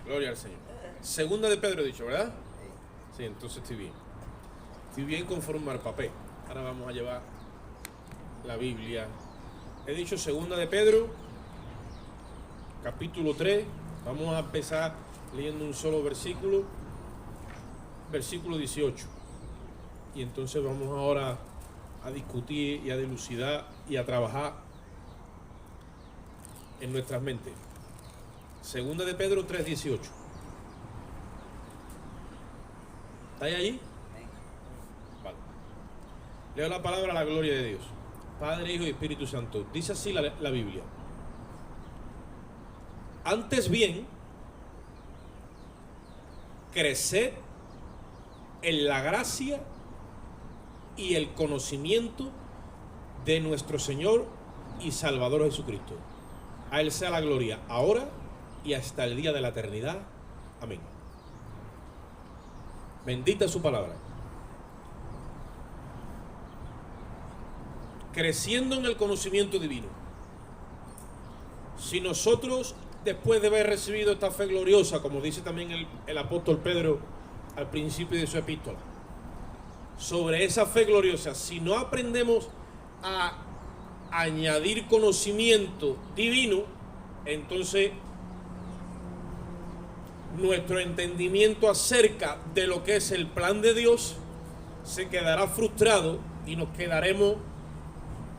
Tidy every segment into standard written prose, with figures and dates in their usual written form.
Gloria al Señor. Segunda de Pedro he dicho, ¿verdad? Sí, entonces estoy bien. Estoy bien conforme al papel. Ahora vamos a llevar la Biblia. He dicho segunda de Pedro, capítulo 3. Vamos a empezar leyendo un solo versículo. Versículo 18. Y entonces vamos ahora a discutir y a dilucidar y a trabajar en nuestras mentes. Segunda de Pedro 3:18. ¿Estáis allí? Vale. Leo la palabra a la gloria de Dios. Padre, Hijo y Espíritu Santo. Dice así la Biblia. Antes bien, creced en la gracia y el conocimiento de nuestro Señor y Salvador Jesucristo. A Él sea la gloria, ahora y hasta el día de la eternidad. Amén. Bendita su palabra. Creciendo en el conocimiento divino. Si nosotros, después de haber recibido esta fe gloriosa, como dice también el apóstol Pedro al principio de su epístola, sobre esa fe gloriosa, si no aprendemos a añadir conocimiento divino, entonces nuestro entendimiento acerca de lo que es el plan de Dios se quedará frustrado y nos quedaremos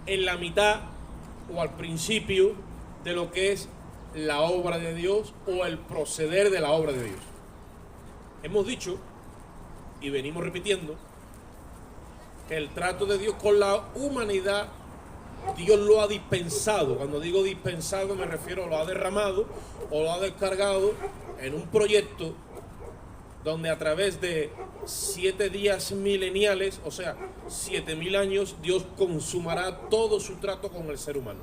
en la mitad o al principio de lo que es la obra de Dios o el proceder de la obra de Dios. Hemos dicho y venimos repitiendo que el trato de Dios con la humanidad, Dios lo ha dispensado. Cuando digo dispensado me refiero a lo ha derramado o lo ha descargado en un proyecto donde a través de 7 días mileniales, o sea, 7000 años, Dios consumará todo su trato con el ser humano.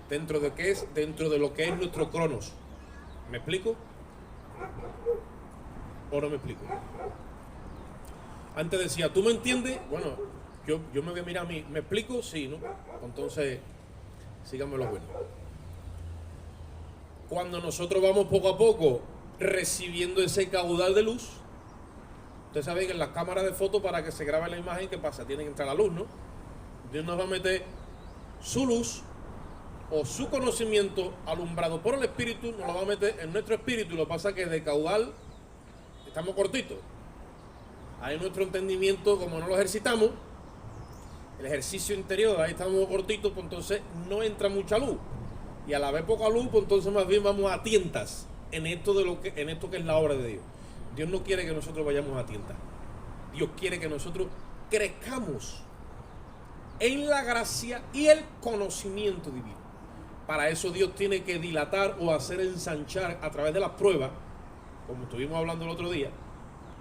Dentro de lo que es nuestro cronos. ¿Me explico? ¿O no me explico? Antes decía, ¿tú me entiendes? Bueno, yo me voy a mirar a mí. ¿Me explico? Sí, ¿no? Entonces, síganme lo bueno. Cuando nosotros vamos poco a poco recibiendo ese caudal de luz, ustedes saben que en las cámaras de fotos, para que se grabe la imagen, ¿qué pasa? Tiene que entrar la luz, ¿no? Dios nos va a meter su luz o su conocimiento alumbrado por el Espíritu, nos lo va a meter en nuestro espíritu. Lo que pasa es que de caudal estamos cortitos. Ahí nuestro entendimiento, como no lo ejercitamos, el ejercicio interior, ahí estamos cortitos, pues entonces no entra mucha luz. Y a la vez poca luz, pues entonces más bien vamos a tientas en esto que es la obra de Dios. Dios no quiere que nosotros vayamos a tientas. Dios quiere que nosotros crezcamos en la gracia y el conocimiento divino. Para eso Dios tiene que dilatar o hacer ensanchar a través de las pruebas, como estuvimos hablando el otro día.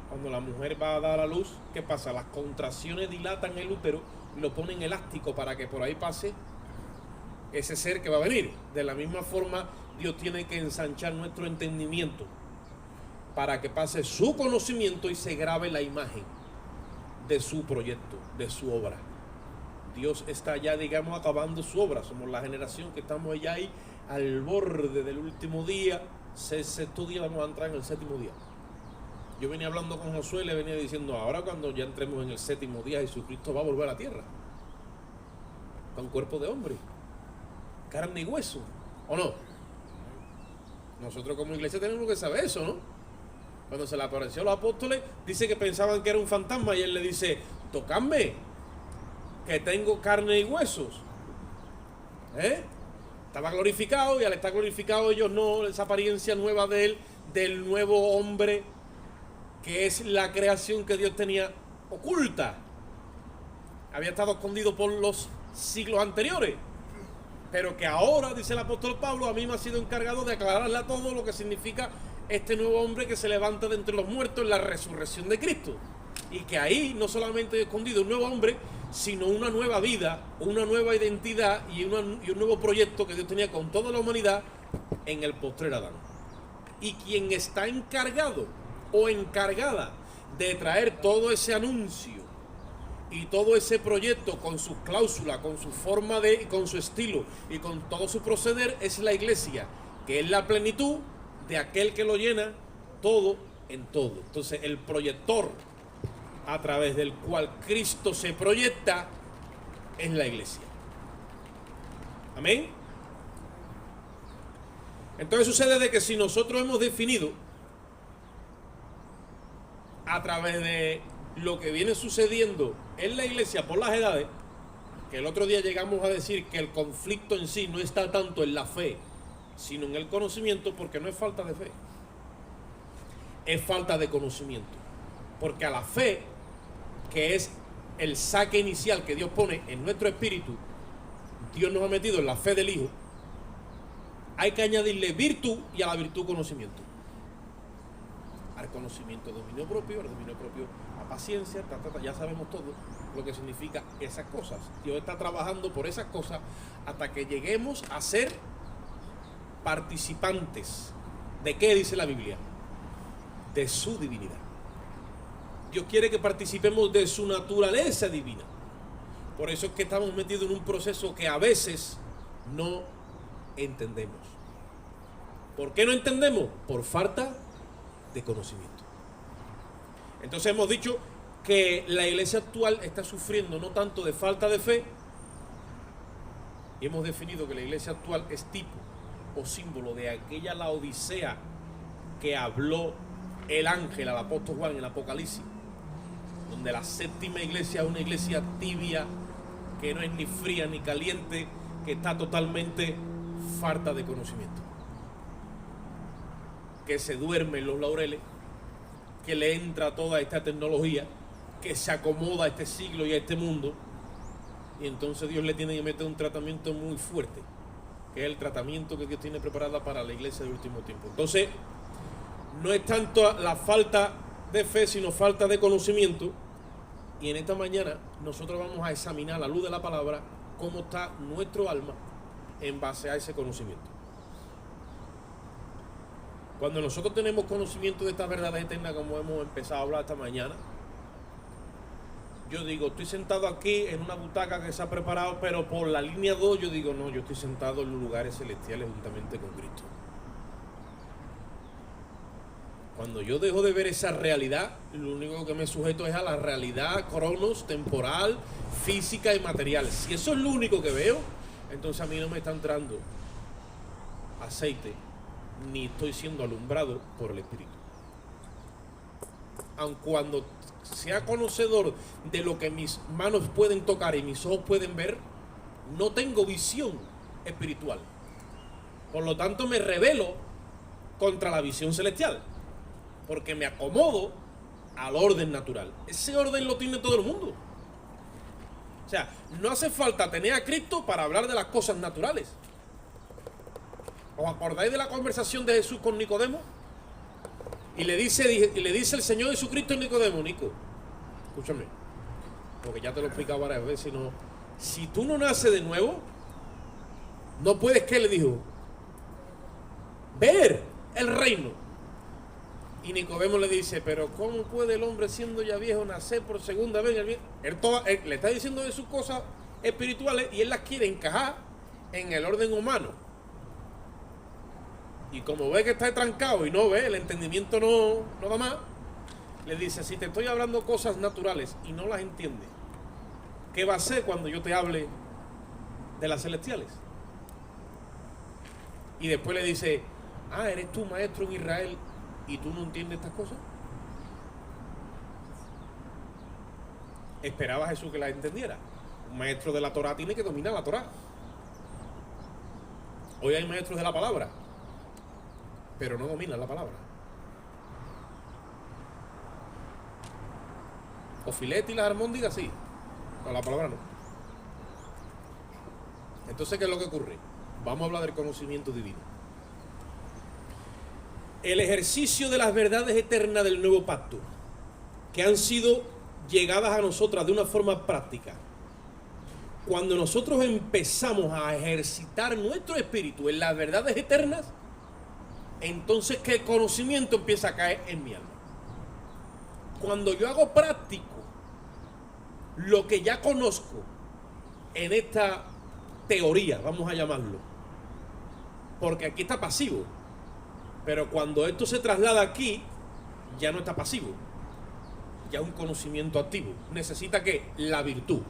Cuando la mujer va a dar a luz, ¿qué pasa? Las contracciones dilatan el útero y lo ponen elástico para que por ahí pase ese ser que va a venir. De la misma forma, Dios tiene que ensanchar nuestro entendimiento para que pase su conocimiento y se grabe la imagen de su proyecto, de su obra. Dios está ya, digamos, acabando su obra. Somos la generación que estamos ya ahí al borde del último día. Sexto día, vamos a entrar en el séptimo día. Yo venía hablando con Josué y le venía diciendo, ahora cuando ya entremos en el séptimo día, Jesucristo va a volver a la tierra con cuerpo de hombre, carne y hueso, ¿o no? Nosotros como iglesia tenemos que saber eso, ¿no? Cuando se le apareció a los apóstoles, dice que pensaban que era un fantasma y él le dice, tocadme, que tengo carne y huesos. Estaba glorificado y al estar glorificado ellos no, esa apariencia nueva de él, del nuevo hombre, que es la creación que Dios tenía oculta, había estado escondido por los siglos anteriores, pero que ahora, dice el apóstol Pablo, a mí me ha sido encargado de aclararle a todo lo que significa este nuevo hombre que se levanta de entre los muertos en la resurrección de Cristo, y que ahí no solamente he escondido un nuevo hombre, sino una nueva vida, una nueva identidad y un nuevo proyecto que Dios tenía con toda la humanidad en el postrer Adán. Y quien está encargado o encargada de traer todo ese anuncio y todo ese proyecto con sus cláusulas, con su forma con su estilo y con todo su proceder es la iglesia, que es la plenitud de aquel que lo llena todo en todo. Entonces el proyector a través del cual Cristo se proyecta es la iglesia. Amén. Entonces sucede de que si nosotros hemos definido a través de lo que viene sucediendo en la iglesia por las edades, que el otro día llegamos a decir que el conflicto en sí no está tanto en la fe, sino en el conocimiento, porque no es falta de fe, es falta de conocimiento. Porque a la fe, que es el saque inicial que Dios pone en nuestro espíritu, Dios nos ha metido en la fe del Hijo, hay que añadirle virtud y a la virtud conocimiento. Al conocimiento dominio propio, al dominio propio a paciencia, ya sabemos todo lo que significa esas cosas. Dios está trabajando por esas cosas hasta que lleguemos a ser participantes. ¿De qué dice la Biblia? De su divinidad. Dios quiere que participemos de su naturaleza divina. Por eso es que estamos metidos en un proceso que a veces no entendemos. ¿Por qué no entendemos? Por falta de conocimiento. Entonces hemos dicho que la iglesia actual está sufriendo no tanto de falta de fe, y hemos definido que la iglesia actual es tipo o símbolo de aquella Laodicea que habló el ángel al apóstol Juan en el Apocalipsis, donde la séptima iglesia es una iglesia tibia, que no es ni fría ni caliente, que está totalmente falta de conocimiento, que se duerme en los laureles, que le entra toda esta tecnología, que se acomoda a este siglo y a este mundo, y entonces Dios le tiene que meter un tratamiento muy fuerte, que es el tratamiento que Dios tiene preparada para la iglesia del último tiempo. Entonces no es tanto la falta de fe, sino falta de conocimiento. Y en esta mañana nosotros vamos a examinar a la luz de la palabra cómo está nuestro alma en base a ese conocimiento. Cuando nosotros tenemos conocimiento de estas verdades eternas, como hemos empezado a hablar esta mañana, yo digo, estoy sentado aquí en una butaca que se ha preparado, pero por la línea 2 yo digo, no, yo estoy sentado en los lugares celestiales juntamente con Cristo. Cuando yo dejo de ver esa realidad, lo único que me sujeto es a la realidad cronos, temporal, física y material. Si eso es lo único que veo, entonces a mí no me está entrando aceite, ni estoy siendo alumbrado por el Espíritu. Aun cuando sea conocedor de lo que mis manos pueden tocar y mis ojos pueden ver, no tengo visión espiritual. Por lo tanto, me rebelo contra la visión celestial, porque me acomodo al orden natural. Ese orden lo tiene todo el mundo. O sea, no hace falta tener a Cristo para hablar de las cosas naturales. ¿Os acordáis de la conversación de Jesús con Nicodemo? Y le dice el Señor Jesucristo a Nicodemo, Nico, escúchame, porque ya te lo he explicado varias veces, sino, si tú no naces de nuevo, no puedes, ¿qué le dijo? Ver el reino. Y Nicodemo le dice, pero ¿cómo puede el hombre siendo ya viejo nacer por segunda vez? Él le está diciendo de sus cosas espirituales y él las quiere encajar en el orden humano. Y como ve que está trancado y no ve, el entendimiento no da más, le dice, si te estoy hablando cosas naturales y no las entiendes, ¿qué va a hacer cuando yo te hable de las celestiales? Y después le dice, ¿eres tú maestro en Israel y tú no entiendes estas cosas? Esperaba a Jesús que las entendiera. Un maestro de la Torá tiene que dominar la Torá. Hoy hay maestros de la palabra, pero no dominan la palabra. O filete y las armóndigas sí, pero la palabra no. Entonces, ¿qué es lo que ocurre? Vamos a hablar del conocimiento divino. El ejercicio de las verdades eternas del nuevo pacto, que han sido llegadas a nosotras de una forma práctica. Cuando nosotros empezamos a ejercitar nuestro espíritu en las verdades eternas, entonces que el conocimiento empieza a caer en mi alma. Cuando yo hago práctico lo que ya conozco en esta teoría, vamos a llamarlo, porque aquí está pasivo, Pero cuando esto se traslada aquí, ya no está pasivo, ya es un conocimiento activo. Necesita ¿qué? La virtud.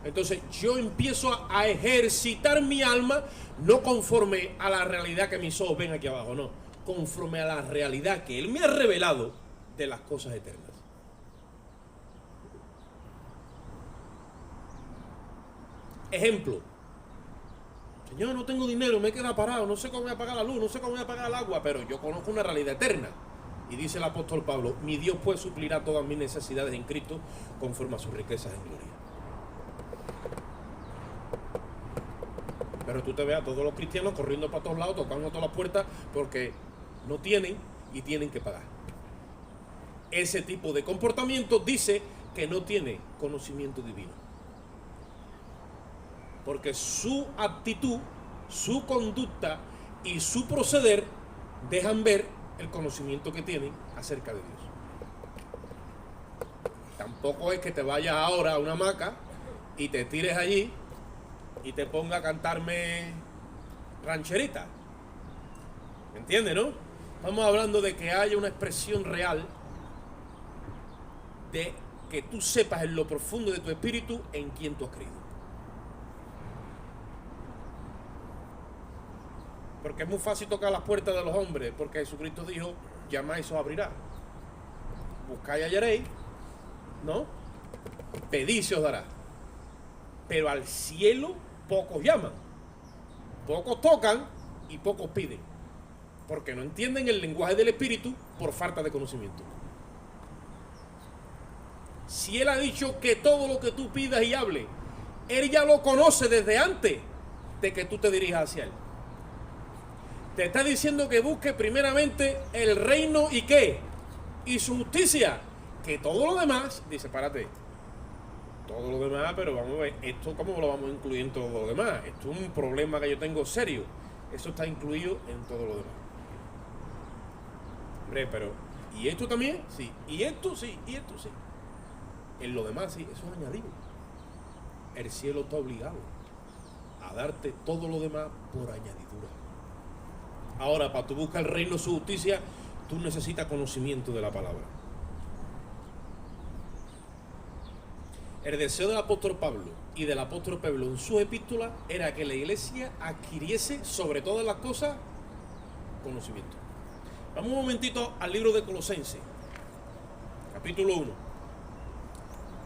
Entonces yo empiezo a ejercitar mi alma, no conforme a la realidad que mis ojos ven aquí abajo, no, conforme a la realidad que Él me ha revelado de las cosas eternas. Ejemplo: Señor, no tengo dinero, me he quedado parado, no sé cómo voy a pagar la luz, no sé cómo voy a pagar el agua, pero yo conozco una realidad eterna. Y dice el apóstol Pablo: mi Dios pues suplirá todas mis necesidades en Cristo conforme a sus riquezas en gloria. Pero tú te ves a todos los cristianos corriendo para todos lados, tocando todas las puertas, porque no tienen y tienen que pagar. Ese tipo de comportamiento dice que no tiene conocimiento divino, porque su actitud, su conducta y su proceder dejan ver el conocimiento que tienen acerca de Dios. Tampoco es que te vayas ahora a una hamaca y te tires allí y te ponga a cantarme rancherita. ¿Me entiendes, no? Estamos hablando de que haya una expresión real, de que tú sepas en lo profundo de tu espíritu en quién tú has creído. Porque es muy fácil tocar las puertas de los hombres, porque Jesucristo dijo: llamáis y os abrirá, buscáis y hallaréis, ¿no? Pedid y se os dará. Pero al cielo pocos llaman, pocos tocan y pocos piden, porque no entienden el lenguaje del espíritu por falta de conocimiento. Si Él ha dicho que todo lo que tú pidas y hables, Él ya lo conoce desde antes de que tú te dirijas hacia Él. Te está diciendo que busque primeramente el reino y ¿qué? Y su justicia. Que todo lo demás, dice, párate, todo lo demás, pero vamos a ver, esto cómo lo vamos a incluir en todo lo demás. Esto es un problema que yo tengo serio. Eso está incluido en todo lo demás. Hombre, pero, ¿y esto también? Sí. ¿Y esto? Sí. ¿Y esto? Sí. En lo demás, sí, eso es añadido. El cielo está obligado a darte todo lo demás por añadidura. Ahora, para tú buscar el reino y su justicia, tú necesitas conocimiento de la palabra. El deseo del apóstol Pablo y del apóstol Pablo en sus epístolas era que la iglesia adquiriese sobre todas las cosas conocimiento. Vamos un momentito al libro de Colosenses, capítulo 1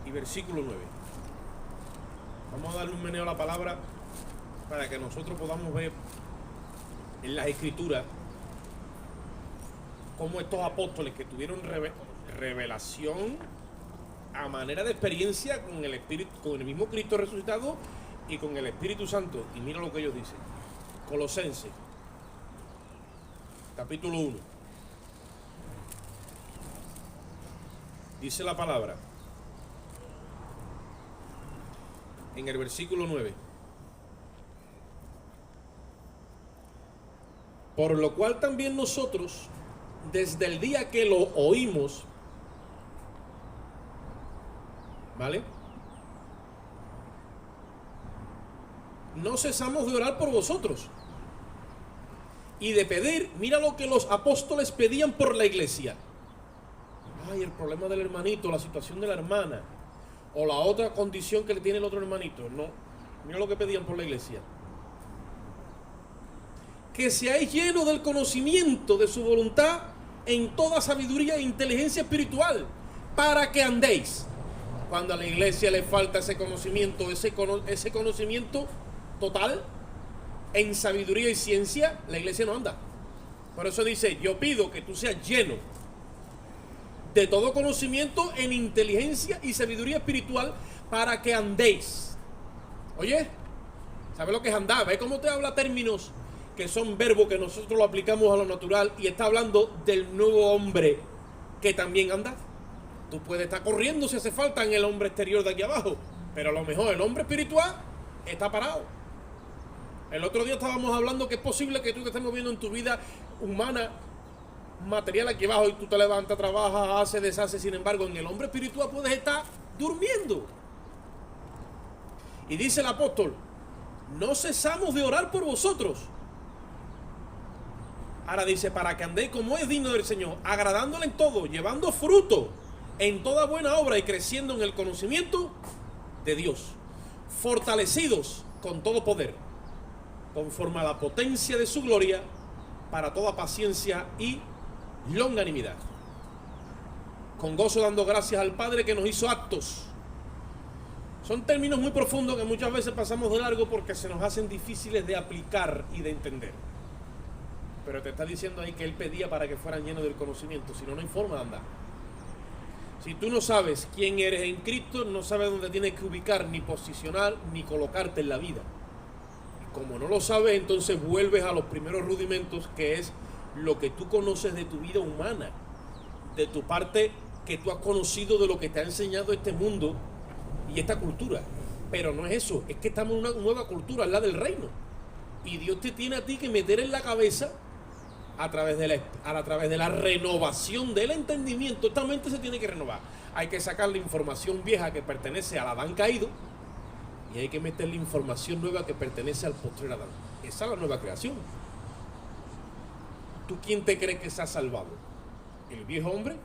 y versículo 9. Vamos a darle un meneo a la palabra para que nosotros podamos ver en las escrituras cómo estos apóstoles que tuvieron revelación a manera de experiencia con el Espíritu, con el mismo Cristo resucitado y con el Espíritu Santo. Y mira lo que ellos dicen. Colosenses, capítulo 1. Dice la palabra en el versículo 9: por lo cual también nosotros, desde el día que lo oímos, ¿vale?, no cesamos de orar por vosotros y de pedir. Mira lo que los apóstoles pedían por la iglesia. Ay, el problema del hermanito, la situación de la hermana, o la otra condición que le tiene el otro hermanito. No, mira lo que pedían por la iglesia: que seáis llenos del conocimiento de su voluntad en toda sabiduría e inteligencia espiritual, para que andéis. Cuando a la iglesia le falta ese conocimiento total en sabiduría y ciencia, la iglesia no anda. Por eso dice: yo pido que tú seas lleno de todo conocimiento en inteligencia y sabiduría espiritual, para que andéis. Oye, ¿sabes lo que es andar? ¿Ves cómo te habla términos que son verbos que nosotros lo aplicamos a lo natural, y está hablando del nuevo hombre que también anda? Tú puedes estar corriendo si hace falta en el hombre exterior de aquí abajo, pero a lo mejor el hombre espiritual está parado. El otro día estábamos hablando que es posible que tú te estés moviendo en tu vida humana, material aquí abajo, y tú te levantas, trabajas, haces, deshaces. Sin embargo, en el hombre espiritual puedes estar durmiendo. Y dice el apóstol: no cesamos de orar por vosotros. Ahora dice, para que andéis como es digno del Señor, agradándole en todo, llevando fruto en toda buena obra y creciendo en el conocimiento de Dios, fortalecidos con todo poder, conforme a la potencia de su gloria, para toda paciencia y longanimidad, con gozo dando gracias al Padre que nos hizo aptos. Son términos muy profundos que muchas veces pasamos de largo porque se nos hacen difíciles de aplicar y de entender. Pero te está diciendo ahí que Él pedía para que fueran llenos del conocimiento, si no, no hay forma de andar. Si tú no sabes quién eres en Cristo, no sabes dónde tienes que ubicar, ni posicionar, ni colocarte en la vida. Y como no lo sabes, entonces vuelves a los primeros rudimentos, que es lo que tú conoces de tu vida humana, de tu parte que tú has conocido de lo que te ha enseñado este mundo y esta cultura. Pero no es eso, es que estamos en una nueva cultura, la del reino. Y Dios te tiene a ti que meter en la cabeza a través de la renovación del entendimiento. Esta mente se tiene que renovar. Hay que sacar la información vieja que pertenece al Adán caído y hay que meter la información nueva que pertenece al postrer Adán. Esa es la nueva creación. ¿Tú quién te crees que se ha salvado? ¿El viejo hombre?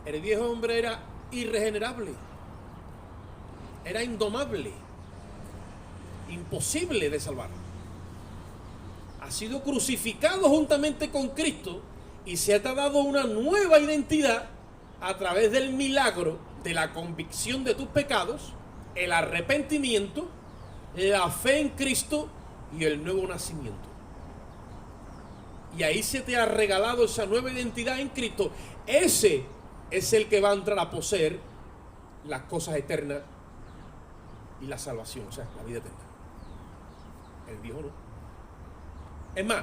El viejo hombre era irregenerable, era indomable, imposible de salvar. Ha sido crucificado juntamente con Cristo y se te ha dado una nueva identidad a través del milagro de la convicción de tus pecados, el arrepentimiento, la fe en Cristo y el nuevo nacimiento. Y ahí se te ha regalado esa nueva identidad en Cristo. Ese es el que va a entrar a poseer las cosas eternas y la salvación, o sea, la vida eterna. El viejo no. Es más,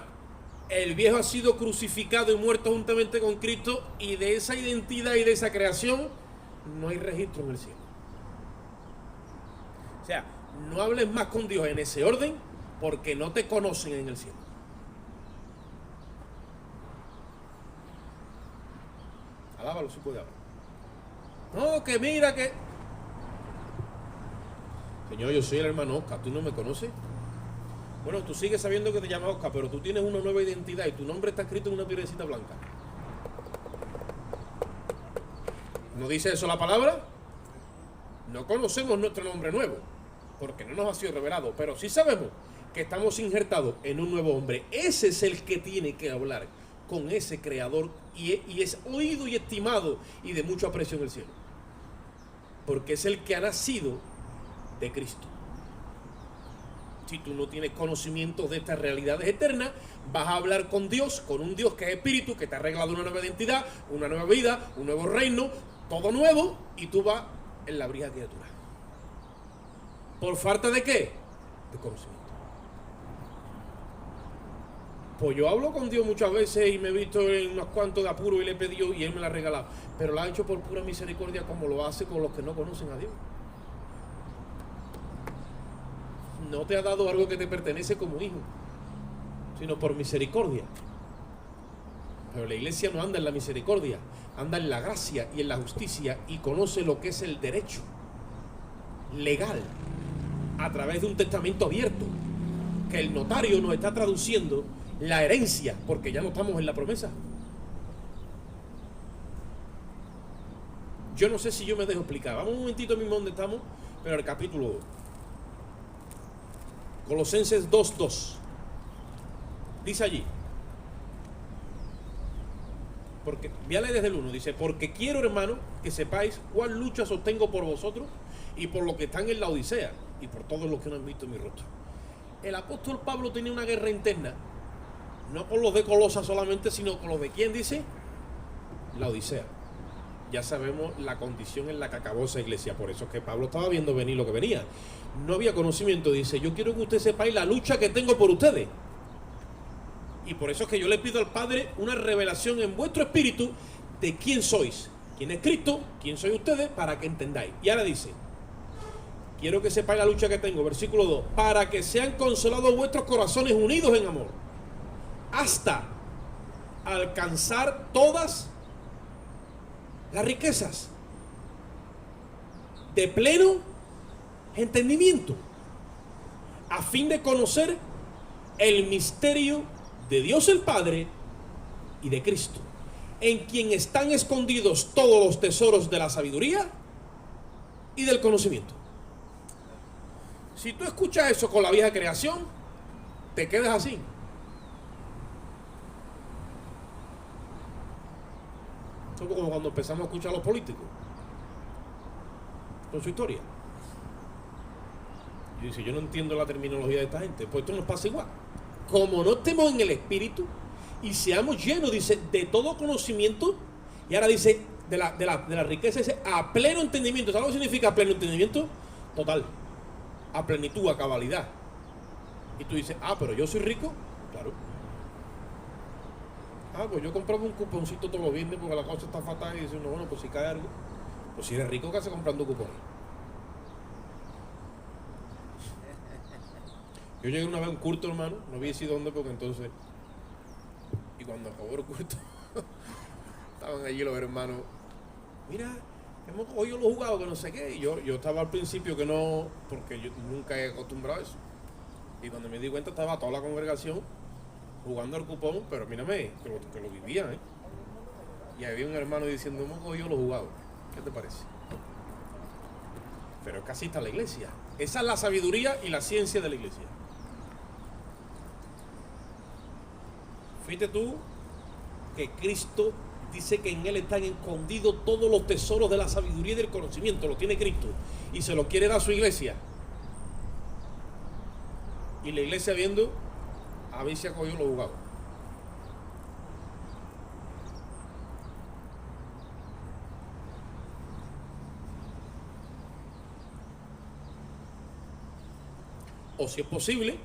el viejo ha sido crucificado y muerto juntamente con Cristo, y de esa identidad y de esa creación no hay registro en el cielo. O sea, no hables más con Dios en ese orden porque no te conocen en el cielo. Alábalo si puede hablar. No, que mira que... Señor, yo soy el hermano Oscar, ¿tú no me conoces? Bueno, tú sigues sabiendo que te llamas Oscar, pero tú tienes una nueva identidad y tu nombre está escrito en una piedrecita blanca. ¿No dice eso la palabra? No conocemos nuestro nombre nuevo, porque no nos ha sido revelado, pero sí sabemos que estamos injertados en un nuevo hombre. Ese es el que tiene que hablar con ese creador y es oído y estimado y de mucho aprecio en el cielo, porque es el que ha nacido de Cristo. Si tú no tienes conocimiento de estas realidades eternas, vas a hablar con Dios, con un Dios que es espíritu, que te ha regalado una nueva identidad, una nueva vida, un nuevo reino, todo nuevo, y tú vas en la brija criatura. ¿Por falta de qué? De conocimiento. Pues yo hablo con Dios muchas veces y me he visto en unos cuantos de apuro y le he pedido y Él me la ha regalado. Pero lo ha hecho por pura misericordia, como lo hace con los que no conocen a Dios. No te ha dado algo que te pertenece como hijo, sino por misericordia. Pero la iglesia no anda en la misericordia, anda en la gracia y en la justicia, y conoce lo que es el derecho legal a través de un testamento abierto, que el notario nos está traduciendo la herencia, porque ya no estamos en la promesa. Yo no sé si yo me dejo explicar. Vamos un momentito mismo donde estamos, pero el capítulo 2. Colosenses 2:2. Dice allí. Porque, voy a leer desde el 1. Dice, porque quiero, hermano, que sepáis cuál lucha sostengo por vosotros y por los que están en la Odisea y por todos los que no han visto mi rostro. El apóstol Pablo tenía una guerra interna, no con los de Colosa solamente, sino con los de ¿quién dice? La Odisea. Ya sabemos la condición en la que acabó esa iglesia. Por eso es que Pablo estaba viendo venir lo que venía. No había conocimiento. Dice, yo quiero que ustedes sepáis la lucha que tengo por ustedes. Y por eso es que yo le pido al Padre una revelación en vuestro espíritu de quién sois, quién es Cristo, quién sois ustedes, para que entendáis. Y ahora dice, quiero que sepáis la lucha que tengo, versículo 2, para que sean consolados vuestros corazones unidos en amor, hasta alcanzar todas las riquezas de pleno entendimiento, a fin de conocer el misterio de Dios el Padre y de Cristo, en quien están escondidos todos los tesoros de la sabiduría y del conocimiento. Si tú escuchas eso con la vieja creación, te quedas así. Es como cuando empezamos a escuchar a los políticos con su historia. Y dice, yo no entiendo la terminología de esta gente. Pues esto nos pasa igual. Como no estemos en el espíritu y seamos llenos, dice, de todo conocimiento, y ahora dice, de la riqueza, dice, a pleno entendimiento. ¿Sabes lo que significa pleno entendimiento? Total. A plenitud, a cabalidad. Y tú dices, pero yo soy rico. Claro. Pues yo compraba un cuponcito todos los viernes porque la cosa está fatal. Y dice uno, bueno, pues si cae algo. Pues si eres rico, ¿qué haces comprando cupones? Yo llegué una vez a un culto, hermano, no vi si dónde, porque entonces, y cuando acabó el culto, estaban allí los hermanos, mira, hemos oído los jugados que no sé qué, y yo estaba al principio que no, porque yo nunca he acostumbrado a eso, y cuando me di cuenta estaba toda la congregación jugando al cupón, pero mírame, que lo vivían, y había un hermano diciendo, hemos oído los jugados, ¿qué te parece? Pero es que así está la iglesia, esa es la sabiduría y la ciencia de la iglesia. Fíjate tú que Cristo dice que en Él están escondidos todos los tesoros de la sabiduría y del conocimiento. Lo tiene Cristo y se lo quiere dar a su iglesia. Y la iglesia viendo, a ver si ha cogido los jugados. O si es posible,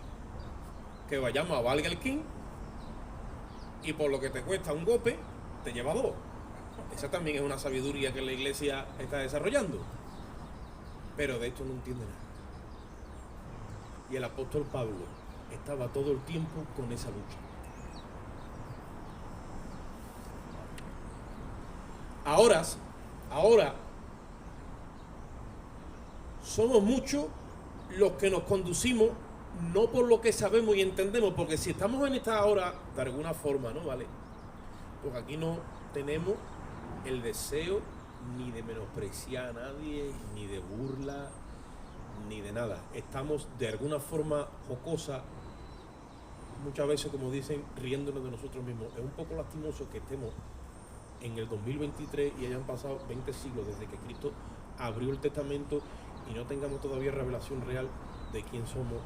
que vayamos a Burger King y por lo que te cuesta un golpe, te lleva 2. Esa también es una sabiduría que la iglesia está desarrollando. Pero de esto no entiende nada. Y el apóstol Pablo estaba todo el tiempo con esa lucha. Ahora, somos muchos los que nos conducimos no por lo que sabemos y entendemos, porque si estamos en esta hora, de alguna forma, ¿no? ¿Vale? Porque aquí no tenemos el deseo ni de menospreciar a nadie, ni de burla, ni de nada. Estamos de alguna forma jocosa, muchas veces, como dicen, riéndonos de nosotros mismos. Es un poco lastimoso que estemos en el 2023 y hayan pasado 20 siglos desde que Cristo abrió el testamento y no tengamos todavía revelación real de quién somos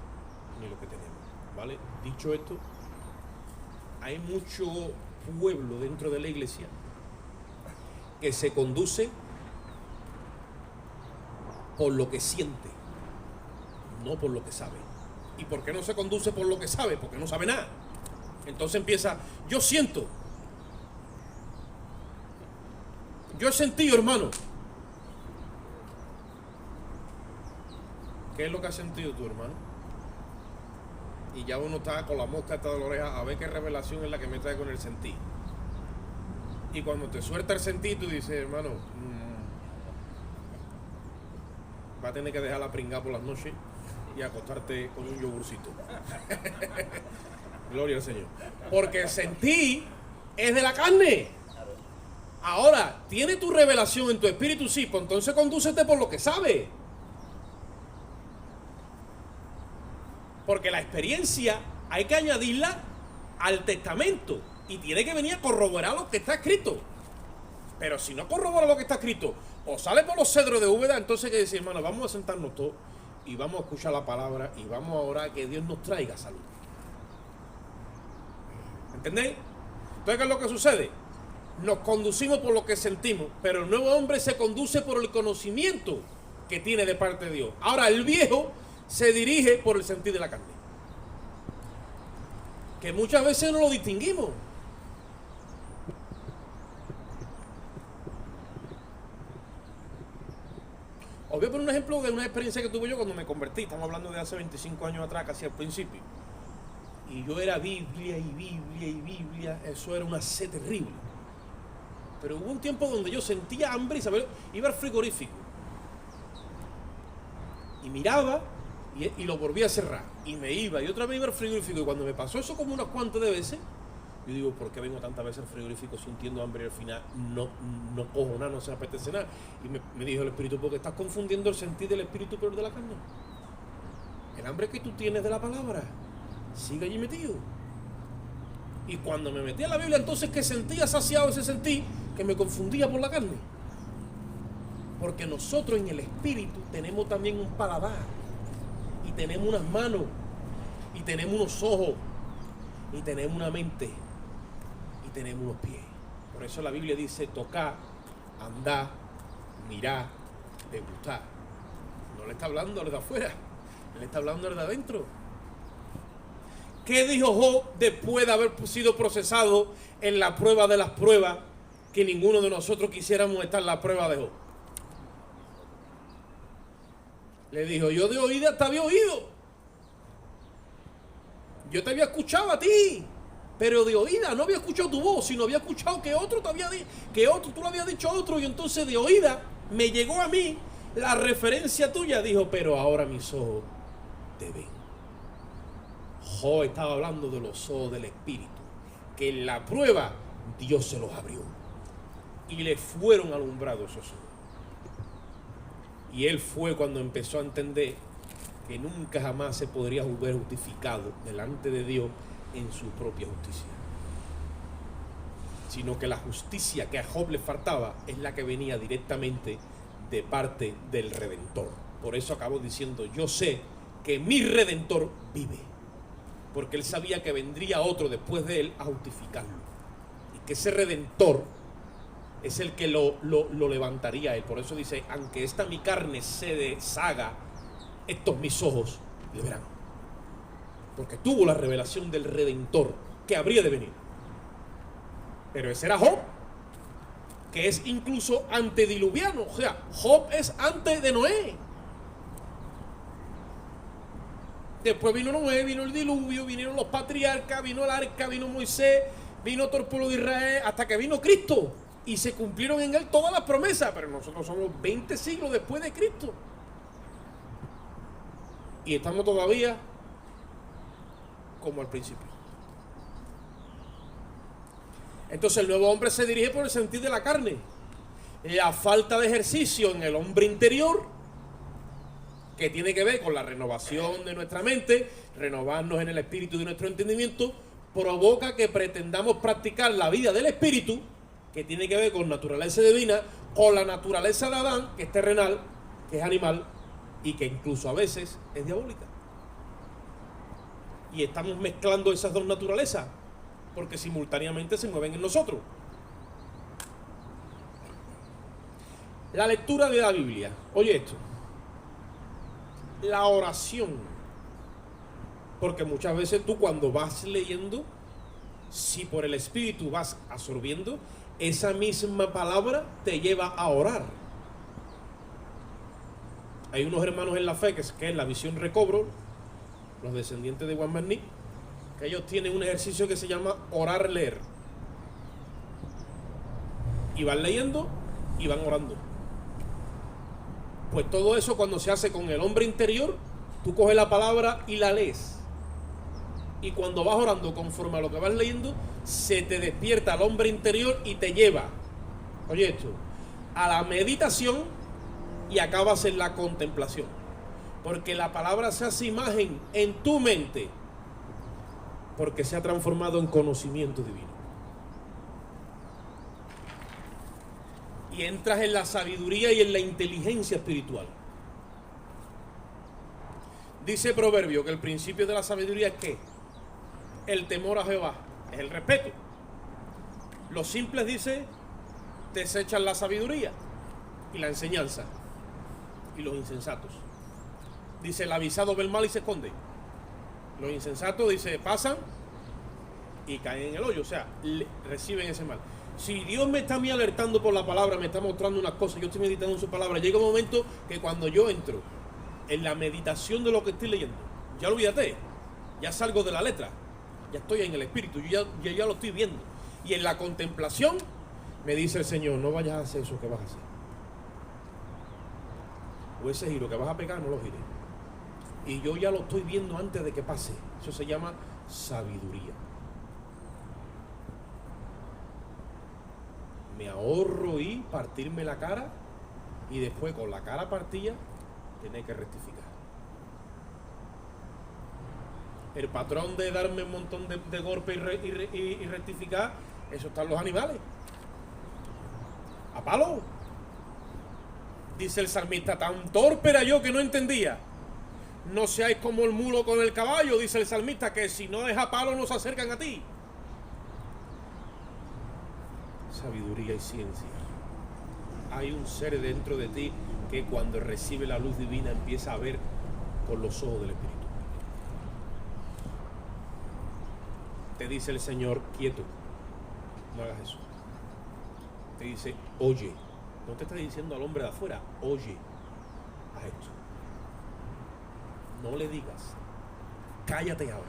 ni lo que tenemos, ¿vale? Dicho esto, hay mucho pueblo dentro de la iglesia que se conduce por lo que siente, no por lo que sabe. ¿Y por qué no se conduce por lo que sabe? Porque no sabe nada. Entonces empieza, yo siento, yo he sentido, hermano. ¿Qué es lo que has sentido tú, hermano? Y ya uno está con la mosca esta de la oreja a ver qué revelación es la que me trae con el sentir. Y cuando te suelta el sentir, tú dices, hermano, va a tener que dejar la pringada por las noches y acostarte con un yogurcito. Gloria al Señor. Porque el sentir es de la carne. Ahora, ¿tiene tu revelación en tu espíritu? Sí, pues entonces condúcete por lo que sabes. Porque la experiencia hay que añadirla al testamento y tiene que venir a corroborar lo que está escrito. Pero si no corrobora lo que está escrito o sale por los cedros de Úbeda, entonces hay que decir, hermano, vamos a sentarnos todos y vamos a escuchar la palabra y vamos a orar que Dios nos traiga salud. ¿Entendéis? Entonces, ¿qué es lo que sucede? Nos conducimos por lo que sentimos, pero el nuevo hombre se conduce por el conocimiento que tiene de parte de Dios. Ahora, el viejo se dirige por el sentir de la carne, que muchas veces no lo distinguimos. Os voy a poner un ejemplo de una experiencia que tuve yo cuando me convertí. Estamos hablando de hace 25 años atrás, casi al principio. Y yo era Biblia y Biblia y Biblia. Eso era una sed terrible. Pero hubo un tiempo donde yo sentía hambre y iba al frigorífico y miraba Y lo volví a cerrar. Y me iba, y otra vez iba al frigorífico. Y cuando me pasó eso como unas cuantas de veces, yo digo, ¿por qué vengo tantas veces al frigorífico sintiendo hambre y al final no cojo nada, no se me apetece nada? Y me dijo el Espíritu, porque estás confundiendo el sentir del Espíritu pero el de la carne. El hambre que tú tienes de la palabra sigue allí metido. Y cuando me metí a la Biblia, entonces que sentía saciado ese sentir, que me confundía por la carne. Porque nosotros en el Espíritu tenemos también un paladar, y tenemos unas manos, y tenemos unos ojos, y tenemos una mente, y tenemos unos pies. Por eso la Biblia dice tocar, andar, mirar, degustar. No le está hablando al de afuera, le está hablando al de adentro. ¿Qué dijo Job después de haber sido procesado en la prueba de las pruebas? Que ninguno de nosotros quisiéramos estar en la prueba de Job. Le dijo, yo de oída te había oído. Yo te había escuchado a ti, pero de oída no había escuchado tu voz, sino había escuchado que otro te había dicho, tú lo habías dicho a otro, y entonces de oída me llegó a mí la referencia tuya. Dijo, pero ahora mis ojos te ven. Job estaba hablando de los ojos del Espíritu, que en la prueba Dios se los abrió y le fueron alumbrados esos ojos. Y él fue cuando empezó a entender que nunca jamás se podría ver justificado delante de Dios en su propia justicia, sino que la justicia que a Job le faltaba es la que venía directamente de parte del Redentor. Por eso acabó diciendo, yo sé que mi Redentor vive, porque él sabía que vendría otro después de él a justificarlo, y que ese Redentor es el que lo levantaría a él. Por eso dice, aunque esta mi carne se deshaga, estos mis ojos le verán, porque tuvo la revelación del Redentor que habría de venir. Pero ese era Job, que es incluso antediluviano. O sea, Job es antes de Noé. Después vino Noé, vino el diluvio, vinieron los patriarcas, vino el arca, vino Moisés, vino todo el pueblo de Israel, hasta que vino Cristo. Y se cumplieron en él todas las promesas, pero nosotros somos 20 siglos después de Cristo. Y estamos todavía como al principio. Entonces el nuevo hombre se dirige por el sentir de la carne. La falta de ejercicio en el hombre interior, que tiene que ver con la renovación de nuestra mente, renovarnos en el espíritu de nuestro entendimiento, provoca que pretendamos practicar la vida del espíritu, que tiene que ver con naturaleza divina, con la naturaleza de Adán, que es terrenal, que es animal, y que incluso a veces es diabólica. Y estamos mezclando esas dos naturalezas, porque simultáneamente se mueven en nosotros. La lectura de la Biblia. Oye esto. La oración. Porque muchas veces tú cuando vas leyendo, si por el Espíritu vas absorbiendo, esa misma palabra te lleva a orar. Hay unos hermanos en la fe que es la Visión Recobro, los descendientes de Juan Magní, que ellos tienen un ejercicio que se llama orar, leer. Y van leyendo y van orando. Pues todo eso cuando se hace con el hombre interior, tú coges la palabra y la lees. Y cuando vas orando conforme a lo que vas leyendo, se te despierta el hombre interior y te lleva, oye esto, a la meditación y acabas en la contemplación. Porque la palabra se hace imagen en tu mente, porque se ha transformado en conocimiento divino. Y entras en la sabiduría y en la inteligencia espiritual. Dice Proverbio que el principio de la sabiduría es ¿qué? El temor a Jehová, es el respeto. Los simples, dice, desechan la sabiduría y la enseñanza. Y los insensatos, dice, el avisado ve el mal y se esconde. Los insensatos, dice, pasan y caen en el hoyo, o sea, reciben ese mal. Si Dios me está a mí alertando por la palabra, me está mostrando unas cosas, yo estoy meditando en su palabra, llega un momento que cuando yo entro en la meditación de lo que estoy leyendo, ya lo olvídate, ya salgo de la letra, ya estoy en el espíritu, yo ya lo estoy viendo. Y en la contemplación me dice el Señor, no vayas a hacer eso que vas a hacer. O ese giro que vas a pegar, no lo gires. y yo ya lo estoy viendo antes de que pase. Eso se llama sabiduría. Me ahorro y partirme la cara y después con la cara partida tener que rectificar. El patrón de darme un montón de golpes y rectificar, eso están los animales. A palo. Dice el salmista, tan torpe era yo que no entendía. No seáis como el mulo con el caballo, dice el salmista, que si no es a palo no se acercan a ti. Sabiduría y ciencia. Hay un ser dentro de ti que cuando recibe la luz divina empieza a ver con los ojos del Espíritu. Te dice el Señor, quieto, no hagas eso. Te dice, oye. No te está diciendo al hombre de afuera, oye, haz esto. No le digas, cállate ahora,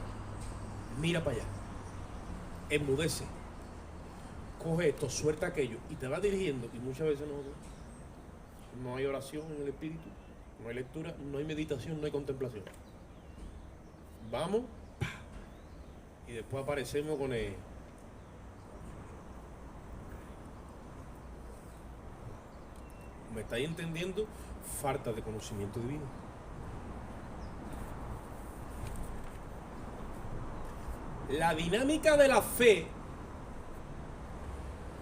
mira para allá, enmudece, coge esto, suelta aquello, y te va dirigiendo. Y muchas veces no hay oración en el Espíritu, no hay lectura, no hay meditación, no hay contemplación. Vamos, y después aparecemos con el... ¿Me estáis entendiendo? Falta de conocimiento divino. La dinámica de la fe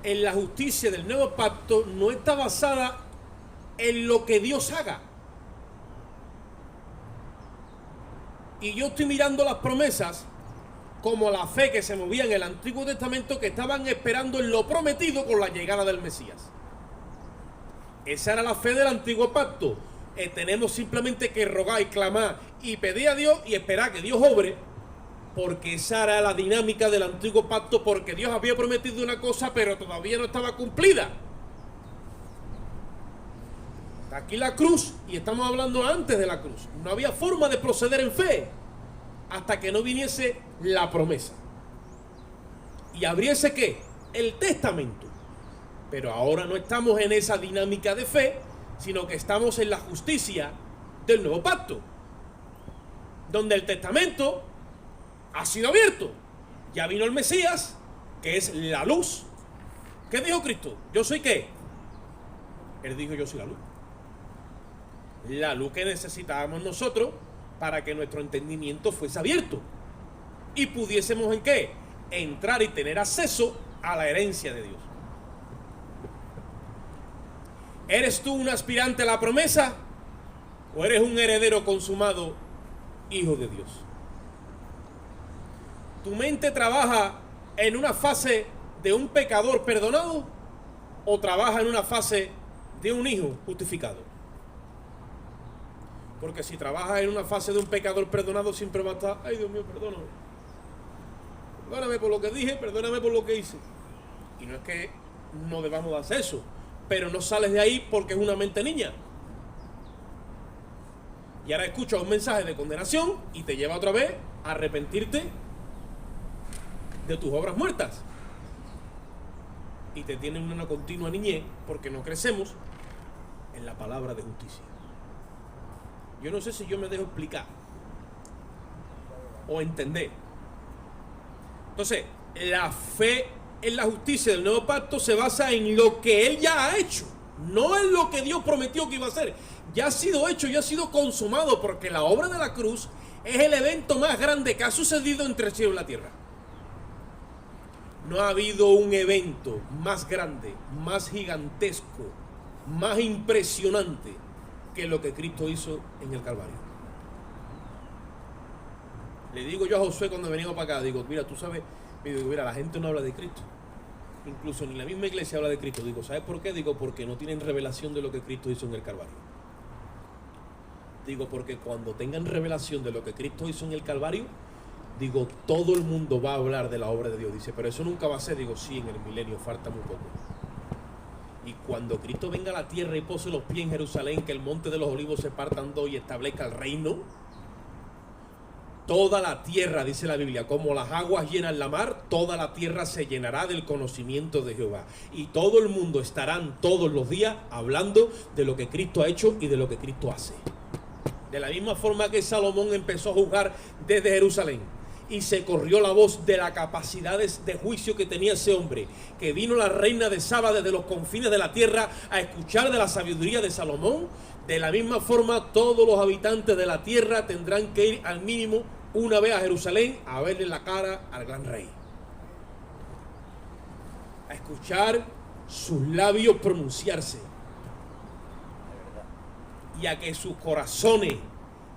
en la justicia del nuevo pacto no está basada en lo que Dios haga. Y yo estoy mirando las promesas como la fe que se movía en el Antiguo Testamento, que estaban esperando en lo prometido con la llegada del Mesías. Esa era la fe del antiguo pacto. Tenemos simplemente que rogar y clamar y pedir a Dios y esperar que Dios obre, porque esa era la dinámica del antiguo pacto, porque Dios había prometido una cosa pero todavía no estaba cumplida. Está aquí la cruz y estamos hablando antes de la cruz. No había forma de proceder en fe hasta que no viniese la promesa y abriese ¿qué? El testamento. Pero ahora no estamos en esa dinámica de fe, sino que estamos en la justicia del nuevo pacto, donde el testamento ha sido abierto. Ya vino el Mesías, que es la luz. ¿Qué dijo Cristo? ¿Yo soy qué? Él dijo, yo soy la luz. La luz que necesitábamos nosotros para que nuestro entendimiento fuese abierto y pudiésemos ¿en qué? Entrar y tener acceso a la herencia de Dios. ¿Eres tú un aspirante a la promesa o eres un heredero consumado, hijo de Dios? ¿Tu mente trabaja en una fase de un pecador perdonado o trabaja en una fase de un hijo justificado? Porque si trabajas en una fase de un pecador perdonado, siempre va a estar, ay Dios mío, perdóname. Perdóname por lo que dije, perdóname por lo que hice. Y no es que no debamos de hacer eso, pero no sales de ahí porque es una mente niña. Y ahora escuchas un mensaje de condenación y te lleva otra vez a arrepentirte de tus obras muertas. Y te tienen en una continua niñez porque no crecemos en la palabra de justicia. Yo no sé si yo me dejo explicar o entender. Entonces, la fe en la justicia del nuevo pacto se basa en lo que Él ya ha hecho, no en lo que Dios prometió que iba a hacer. Ya ha sido hecho, ya ha sido consumado, porque la obra de la cruz es el evento más grande que ha sucedido entre el cielo y la tierra. No ha habido un evento más grande, más gigantesco, más impresionante que lo que Cristo hizo en el Calvario. Le digo yo a Josué cuando venimos para acá, digo, mira, tú sabes, mira, la gente no habla de Cristo. Incluso ni la misma iglesia habla de Cristo. Digo, ¿sabes por qué? Digo, porque no tienen revelación de lo que Cristo hizo en el Calvario. Digo, porque cuando tengan revelación de lo que Cristo hizo en el Calvario, digo, todo el mundo va a hablar de la obra de Dios. Dice, pero eso nunca va a ser. Digo, sí, en el milenio falta muy poco. Y cuando Cristo venga a la tierra y pose los pies en Jerusalén, que el monte de los olivos se parta en dos y establezca el reino, toda la tierra, dice la Biblia, como las aguas llenan la mar, toda la tierra se llenará del conocimiento de Jehová. Y todo el mundo estarán todos los días hablando de lo que Cristo ha hecho y de lo que Cristo hace. De la misma forma que Salomón empezó a juzgar desde Jerusalén y se corrió la voz de la capacidad de juicio que tenía ese hombre, que vino la reina de Saba desde los confines de la tierra a escuchar de la sabiduría de Salomón, de la misma forma todos los habitantes de la tierra tendrán que ir al mínimo una vez a Jerusalén a verle la cara al gran rey, a escuchar sus labios pronunciarse y a que sus corazones,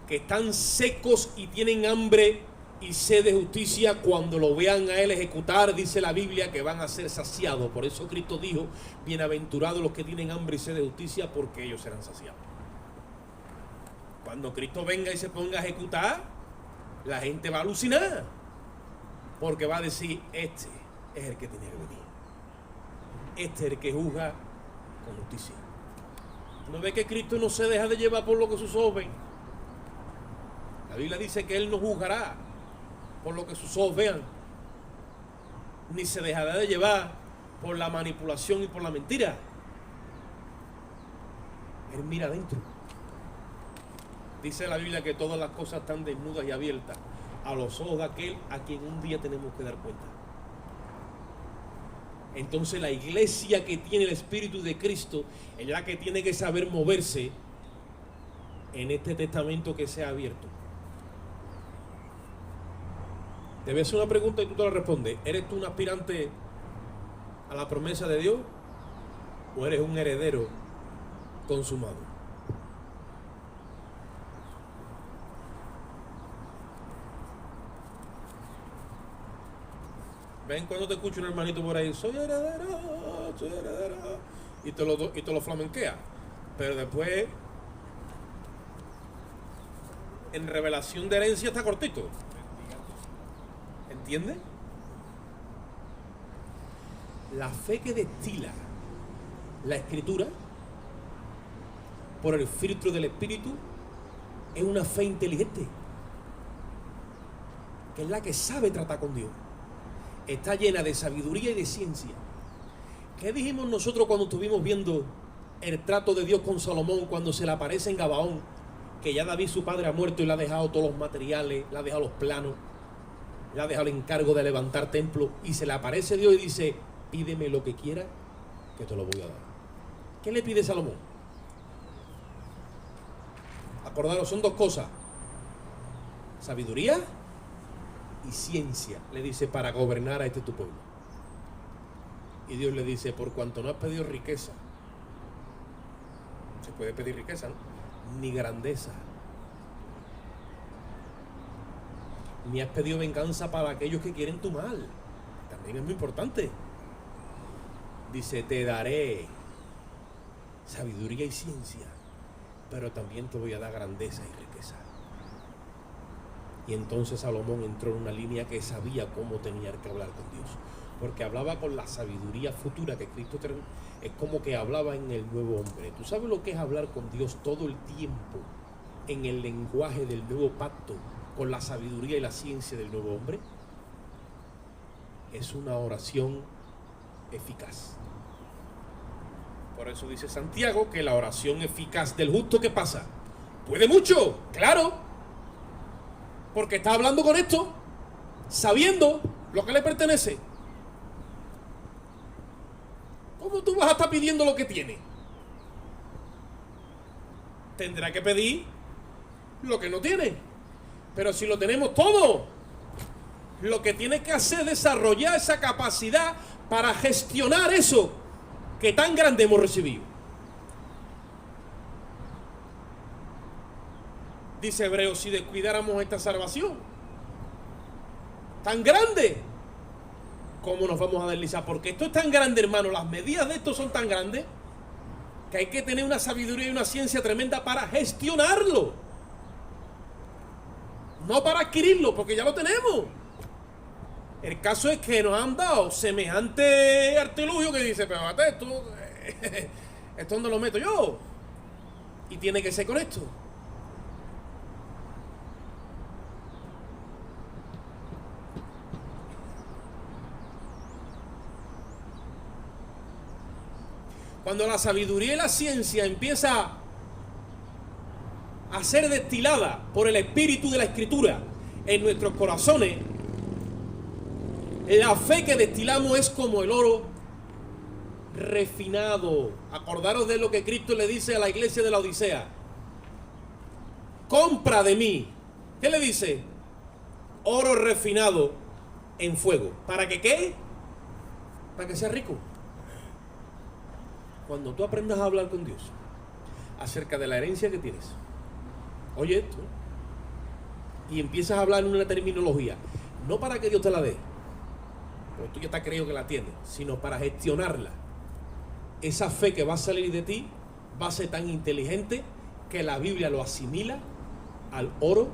que están secos y tienen hambre y sed de justicia, cuando lo vean a él ejecutar, dice la Biblia que van a ser saciados. Por eso Cristo dijo: bienaventurados los que tienen hambre y sed de justicia, porque ellos serán saciados. Cuando Cristo venga y se ponga a ejecutar, la gente va a alucinar, porque va a decir: este es el que tenía que venir, este es el que juzga con justicia. ¿No ve que Cristo no se deja de llevar por lo que sus ojos ven? La Biblia dice que Él no juzgará por lo que sus ojos vean, ni se dejará de llevar por la manipulación y por la mentira. Él mira adentro. Dice la Biblia que todas las cosas están desnudas y abiertas a los ojos de aquel a quien un día tenemos que dar cuenta. Entonces la iglesia que tiene el Espíritu de Cristo es la que tiene que saber moverse en este testamento que se ha abierto. Te voy a hacer una pregunta y tú te la respondes. ¿Eres tú un aspirante a la promesa de Dios o eres un heredero consumado? Ven cuando te escucha un hermanito por ahí: soy heredero, y te lo flamenquea. Pero después, en revelación de herencia, está cortito. ¿Entiendes? La fe que destila la Escritura por el filtro del Espíritu es una fe inteligente, que es la que sabe tratar con Dios. Está llena de sabiduría y de ciencia. ¿Qué dijimos nosotros cuando estuvimos viendo el trato de Dios con Salomón cuando se le aparece en Gabaón? Que ya David, su padre, ha muerto y le ha dejado todos los materiales, le ha dejado los planos, le ha dejado el encargo de levantar templo, y se le aparece Dios y dice: pídeme lo que quiera, que te lo voy a dar. ¿Qué le pide Salomón? Acordaros, son dos cosas: sabiduría y ciencia, le dice, para gobernar a este tu pueblo. Y Dios le dice: por cuanto no has pedido riqueza, se puede pedir riqueza, ¿no?, ni grandeza, ni has pedido venganza para aquellos que quieren tu mal, también es muy importante. Dice: te daré sabiduría y ciencia, pero también te voy a dar grandeza y riqueza. Y entonces Salomón entró en una línea que sabía cómo tenía que hablar con Dios, porque hablaba con la sabiduría futura que Cristo trae. Es como que hablaba en el nuevo hombre. ¿Tú sabes lo que es hablar con Dios todo el tiempo en el lenguaje del nuevo pacto, con la sabiduría y la ciencia del nuevo hombre? Es una oración eficaz. Por eso dice Santiago que la oración eficaz del justo, ¿qué pasa? Puede mucho, claro, porque está hablando con esto, sabiendo lo que le pertenece. ¿Cómo tú vas a estar pidiendo lo que tiene? Tendrá que pedir lo que no tiene. Pero si lo tenemos todo, lo que tiene que hacer es desarrollar esa capacidad para gestionar eso que tan grande hemos recibido. Dice Hebreos: si descuidáramos esta salvación tan grande, ¿cómo nos vamos a deslizar? Porque esto es tan grande, hermano, las medidas de esto son tan grandes que hay que tener una sabiduría y una ciencia tremenda para gestionarlo, no para adquirirlo, porque ya lo tenemos. El caso es que nos han dado semejante artilugio que dice: pero esto ¿dónde lo meto yo? Y tiene que ser con esto. Cuando la sabiduría y la ciencia empieza a ser destilada por el Espíritu de la Escritura en nuestros corazones, la fe que destilamos es como el oro refinado. Acordaros de lo que Cristo le dice a la iglesia de la Odisea: compra de mí. ¿Qué le dice? Oro refinado en fuego. ¿Para que qué? Para que sea rico. Cuando tú aprendas a hablar con Dios acerca de la herencia que tienes, oye esto, y empiezas a hablar en una terminología, no para que Dios te la dé, porque tú ya te creído que la tienes, sino para gestionarla. Esa fe que va a salir de ti va a ser tan inteligente que la Biblia lo asimila al oro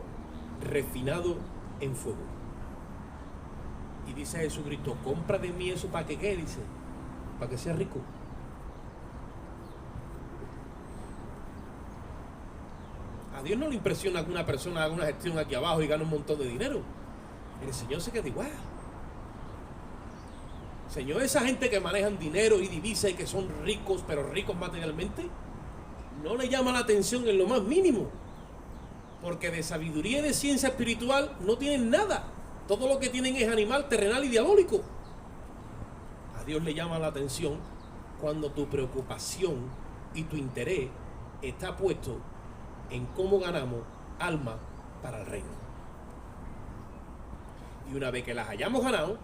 refinado en fuego. Y dice Jesucristo: compra de mí eso. ¿Para que qué? Dice: para que sea rico. A Dios no le impresiona que una persona haga una gestión aquí abajo y gane un montón de dinero. El Señor se queda igual. Señor, esa gente que manejan dinero y divisas y que son ricos, pero ricos materialmente, no le llama la atención en lo más mínimo, porque de sabiduría y de ciencia espiritual no tienen nada. Todo lo que tienen es animal, terrenal y diabólico. A Dios le llama la atención cuando tu preocupación y tu interés está puesto en cómo ganamos alma para el reino. Y una vez que las hayamos ganado,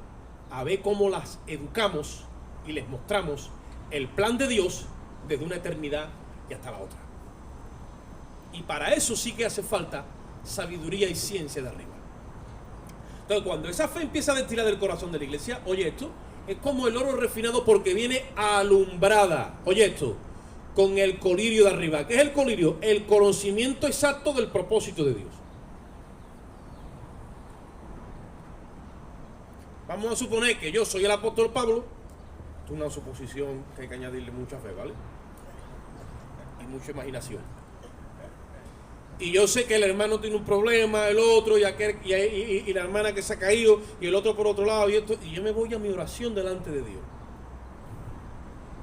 a ver cómo las educamos y les mostramos el plan de Dios desde una eternidad y hasta la otra. Y para eso sí que hace falta sabiduría y ciencia de arriba. Entonces, cuando esa fe empieza a destilar del corazón de la iglesia, oye esto, es como el oro refinado porque viene alumbrada, oye esto, con el colirio de arriba. ¿Qué es el colirio? El conocimiento exacto del propósito de Dios. Vamos a suponer que yo soy el apóstol Pablo. Es una suposición que hay que añadirle mucha fe, ¿vale? Y mucha imaginación. Y yo sé que el hermano tiene un problema, el otro, y la hermana que se ha caído, y el otro por otro lado, y esto, y yo me voy a mi oración delante de Dios.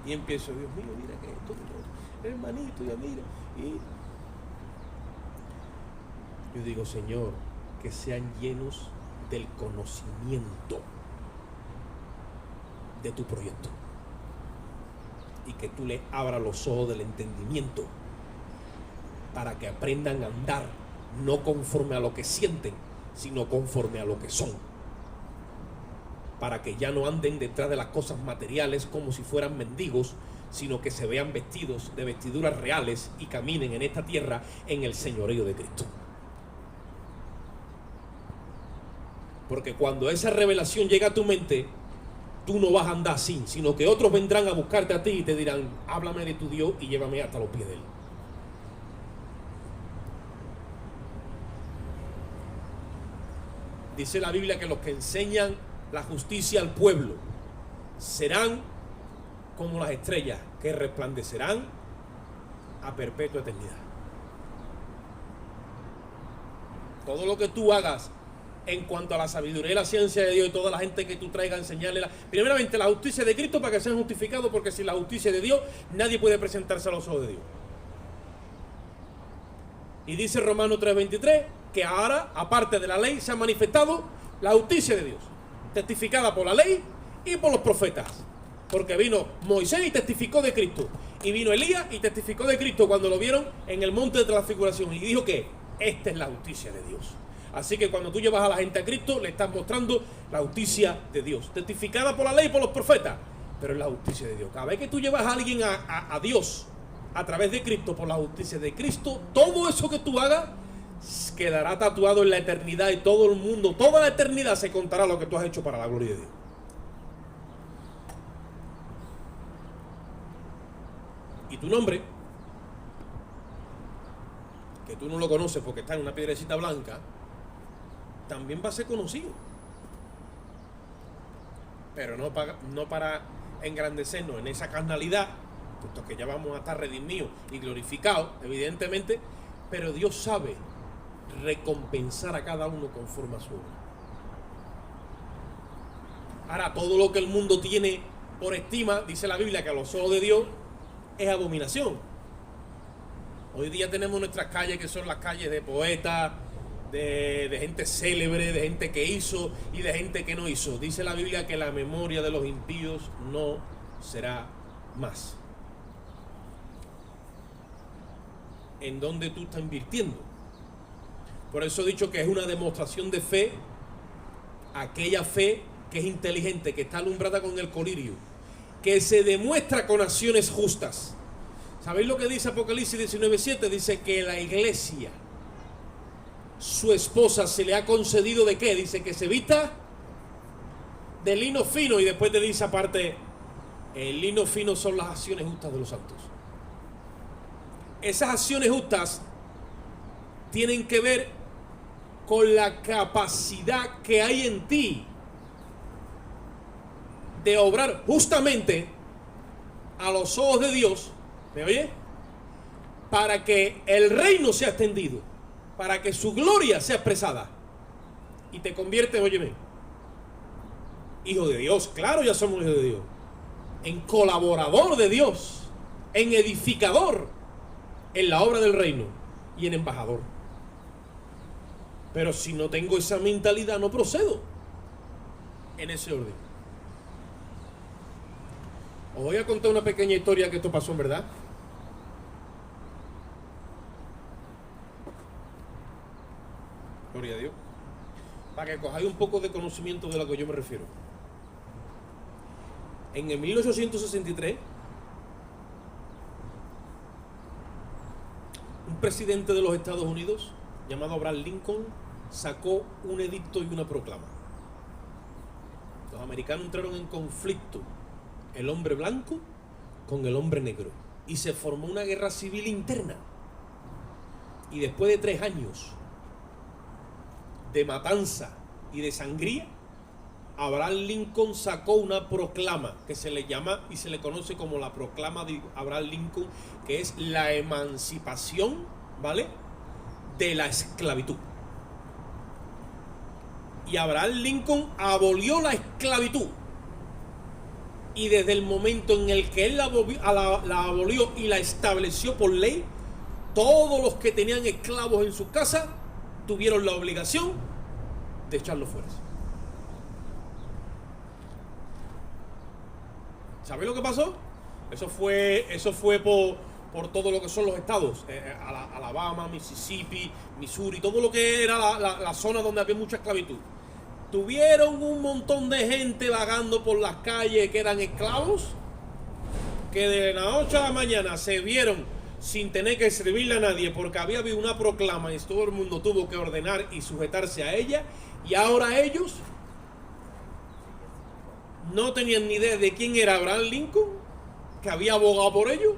Y empiezo: Dios mío, mira que esto, hermanito, ya mira. Y yo digo: Señor, que sean llenos del conocimiento de tu proyecto, y que tú le abras los ojos del entendimiento para que aprendan a andar no conforme a lo que sienten, sino conforme a lo que son, para que ya no anden detrás de las cosas materiales como si fueran mendigos, sino que se vean vestidos de vestiduras reales y caminen en esta tierra en el señorío de Cristo. Porque cuando esa revelación llega a tu mente, tú no vas a andar así, sino que otros vendrán a buscarte a ti y te dirán: háblame de tu Dios y llévame hasta los pies de Él. Dice la Biblia que los que enseñan la justicia al pueblo serán como las estrellas que resplandecerán a perpetua eternidad. Todo lo que tú hagas en cuanto a la sabiduría y la ciencia de Dios, y toda la gente que tú traigas a enseñarle, primeramente la justicia de Cristo, para que sean justificados, porque sin la justicia de Dios nadie puede presentarse a los ojos de Dios. Y dice Romanos 3:23 que ahora, aparte de la ley, se ha manifestado la justicia de Dios, testificada por la ley y por los profetas. Porque vino Moisés y testificó de Cristo, y vino Elías y testificó de Cristo cuando lo vieron en el monte de transfiguración, y dijo que esta es la justicia de Dios. Así que cuando tú llevas a la gente a Cristo, le estás mostrando la justicia de Dios, testificada por la ley y por los profetas, pero es la justicia de Dios. Cada vez que tú llevas a alguien a Dios a través de Cristo, por la justicia de Cristo, todo eso que tú hagas quedará tatuado en la eternidad, y todo el mundo, toda la eternidad se contará lo que tú has hecho para la gloria de Dios. Y tu nombre, que tú no lo conoces porque está en una piedrecita blanca, también va a ser conocido. Pero no para engrandecernos en esa carnalidad, puesto que ya vamos a estar redimidos y glorificados, evidentemente, pero Dios sabe recompensar a cada uno conforme a su obra. Ahora, todo lo que el mundo tiene por estima, dice la Biblia que a los ojos de Dios es abominación. Hoy día tenemos nuestras calles que son las calles de poetas, de gente célebre, de gente que hizo y de gente que no hizo. Dice la Biblia que la memoria de los impíos no será más. ¿En dónde tú estás invirtiendo? Por eso he dicho que es una demostración de fe, aquella fe que es inteligente, que está alumbrada con el colirio, que se demuestra con acciones justas. ¿Sabéis lo que dice Apocalipsis 19:7? Dice que la iglesia, su esposa, se le ha concedido ¿de qué? Dice que se vista de lino fino, y después te dice aparte, el lino fino son las acciones justas de los santos. Esas acciones justas tienen que ver con la capacidad que hay en ti de obrar justamente a los ojos de Dios, ¿me oye? Para que el reino sea extendido, para que su gloria sea expresada y te conviertes, óyeme, hijo de Dios. Claro, ya somos hijos de Dios, en colaborador de Dios, en edificador en la obra del reino y en embajador. Pero si no tengo esa mentalidad, no procedo en ese orden. Os voy a contar una pequeña historia que esto pasó en verdad. Gloria a Dios. Para que cojáis un poco de conocimiento de lo que yo me refiero. En el 1863, un presidente de los Estados Unidos llamado Abraham Lincoln sacó un edicto y una proclama. Los americanos entraron en conflicto, el hombre blanco con el hombre negro, y se formó una guerra civil interna. Y después de 3 años de matanza y de sangría, Abraham Lincoln sacó una proclama que se le llama y se le conoce como la proclama de Abraham Lincoln, que es la emancipación, ¿vale?, de la esclavitud. Y Abraham Lincoln abolió la esclavitud. Y desde el momento en el que él la abolió y la estableció por ley, todos los que tenían esclavos en su casa tuvieron la obligación de echarlos fuera. ¿Sabéis lo que pasó? Eso fue por todo lo que son los estados, Alabama, Mississippi, Missouri, todo lo que era la zona donde había mucha esclavitud. Tuvieron un montón de gente vagando por las calles que eran esclavos, que de las 8 de la mañana se vieron sin tener que servirle a nadie, porque había habido una proclama y todo el mundo tuvo que ordenar y sujetarse a ella, y ahora ellos no tenían ni idea de quién era Abraham Lincoln, que había abogado por ellos.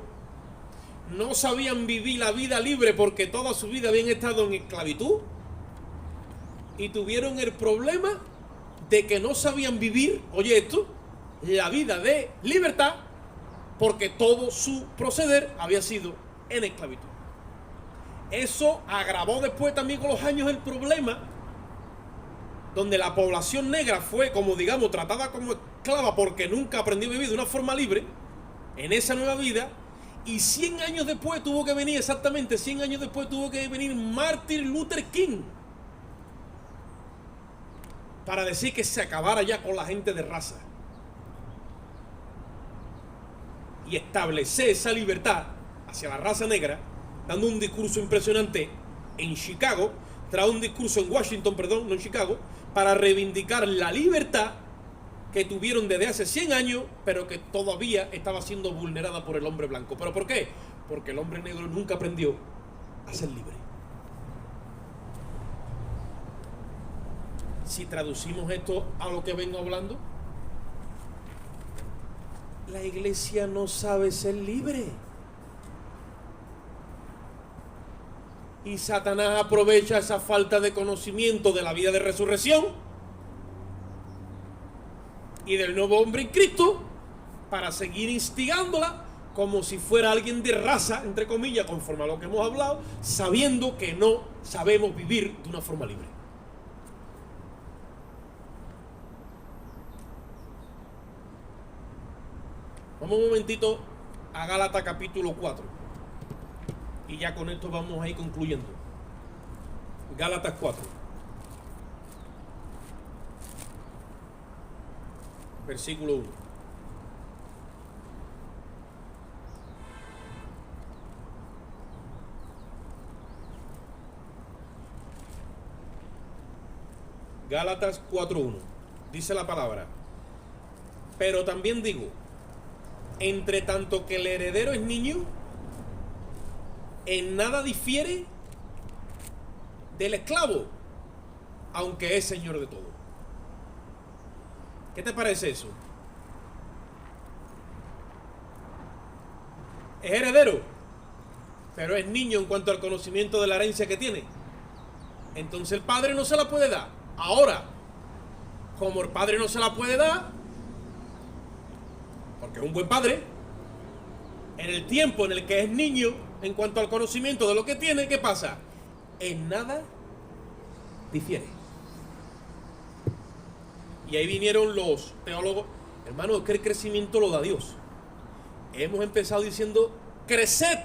No sabían vivir la vida libre porque toda su vida habían estado en esclavitud, y tuvieron el problema de que no sabían vivir, oye esto, la vida de libertad, porque todo su proceder había sido en esclavitud. Eso agravó después también con los años el problema, donde la población negra fue, como digamos, tratada como esclava porque nunca aprendió a vivir de una forma libre en esa nueva vida. Y 100 años después tuvo que venir, exactamente 100 años después tuvo que venir Martin Luther King para decir que se acabara ya con la gente de raza y establecer esa libertad hacia la raza negra, dando un discurso impresionante en Chicago, trae un discurso en Washington, perdón, no en Chicago, para reivindicar la libertad que tuvieron desde hace 100 años, pero que todavía estaba siendo vulnerada por el hombre blanco. ¿Pero por qué? Porque el hombre negro nunca aprendió a ser libre. Si traducimos esto a lo que vengo hablando, la iglesia no sabe ser libre. Y Satanás aprovecha esa falta de conocimiento de la vida de resurrección y del nuevo hombre en Cristo para seguir instigándola como si fuera alguien de raza, entre comillas, conforme a lo que hemos hablado, sabiendo que no sabemos vivir de una forma libre. Vamos un momentito a Gálatas capítulo 4. Y ya con esto vamos a ir concluyendo. Gálatas 4. Versículo 1. Gálatas 4:1. Dice la palabra: pero también digo, entre tanto que el heredero es niño, en nada difiere del esclavo, aunque es señor de todo. ¿Qué te parece eso? Es heredero, pero es niño en cuanto al conocimiento de la herencia que tiene. Entonces el padre no se la puede dar. Ahora, como el padre no se la puede dar, porque es un buen padre, en el tiempo en el que es niño, en cuanto al conocimiento de lo que tiene, ¿qué pasa? En nada difiere. Y ahí vinieron los teólogos. Hermano, es que el crecimiento lo da Dios. Hemos empezado diciendo creced.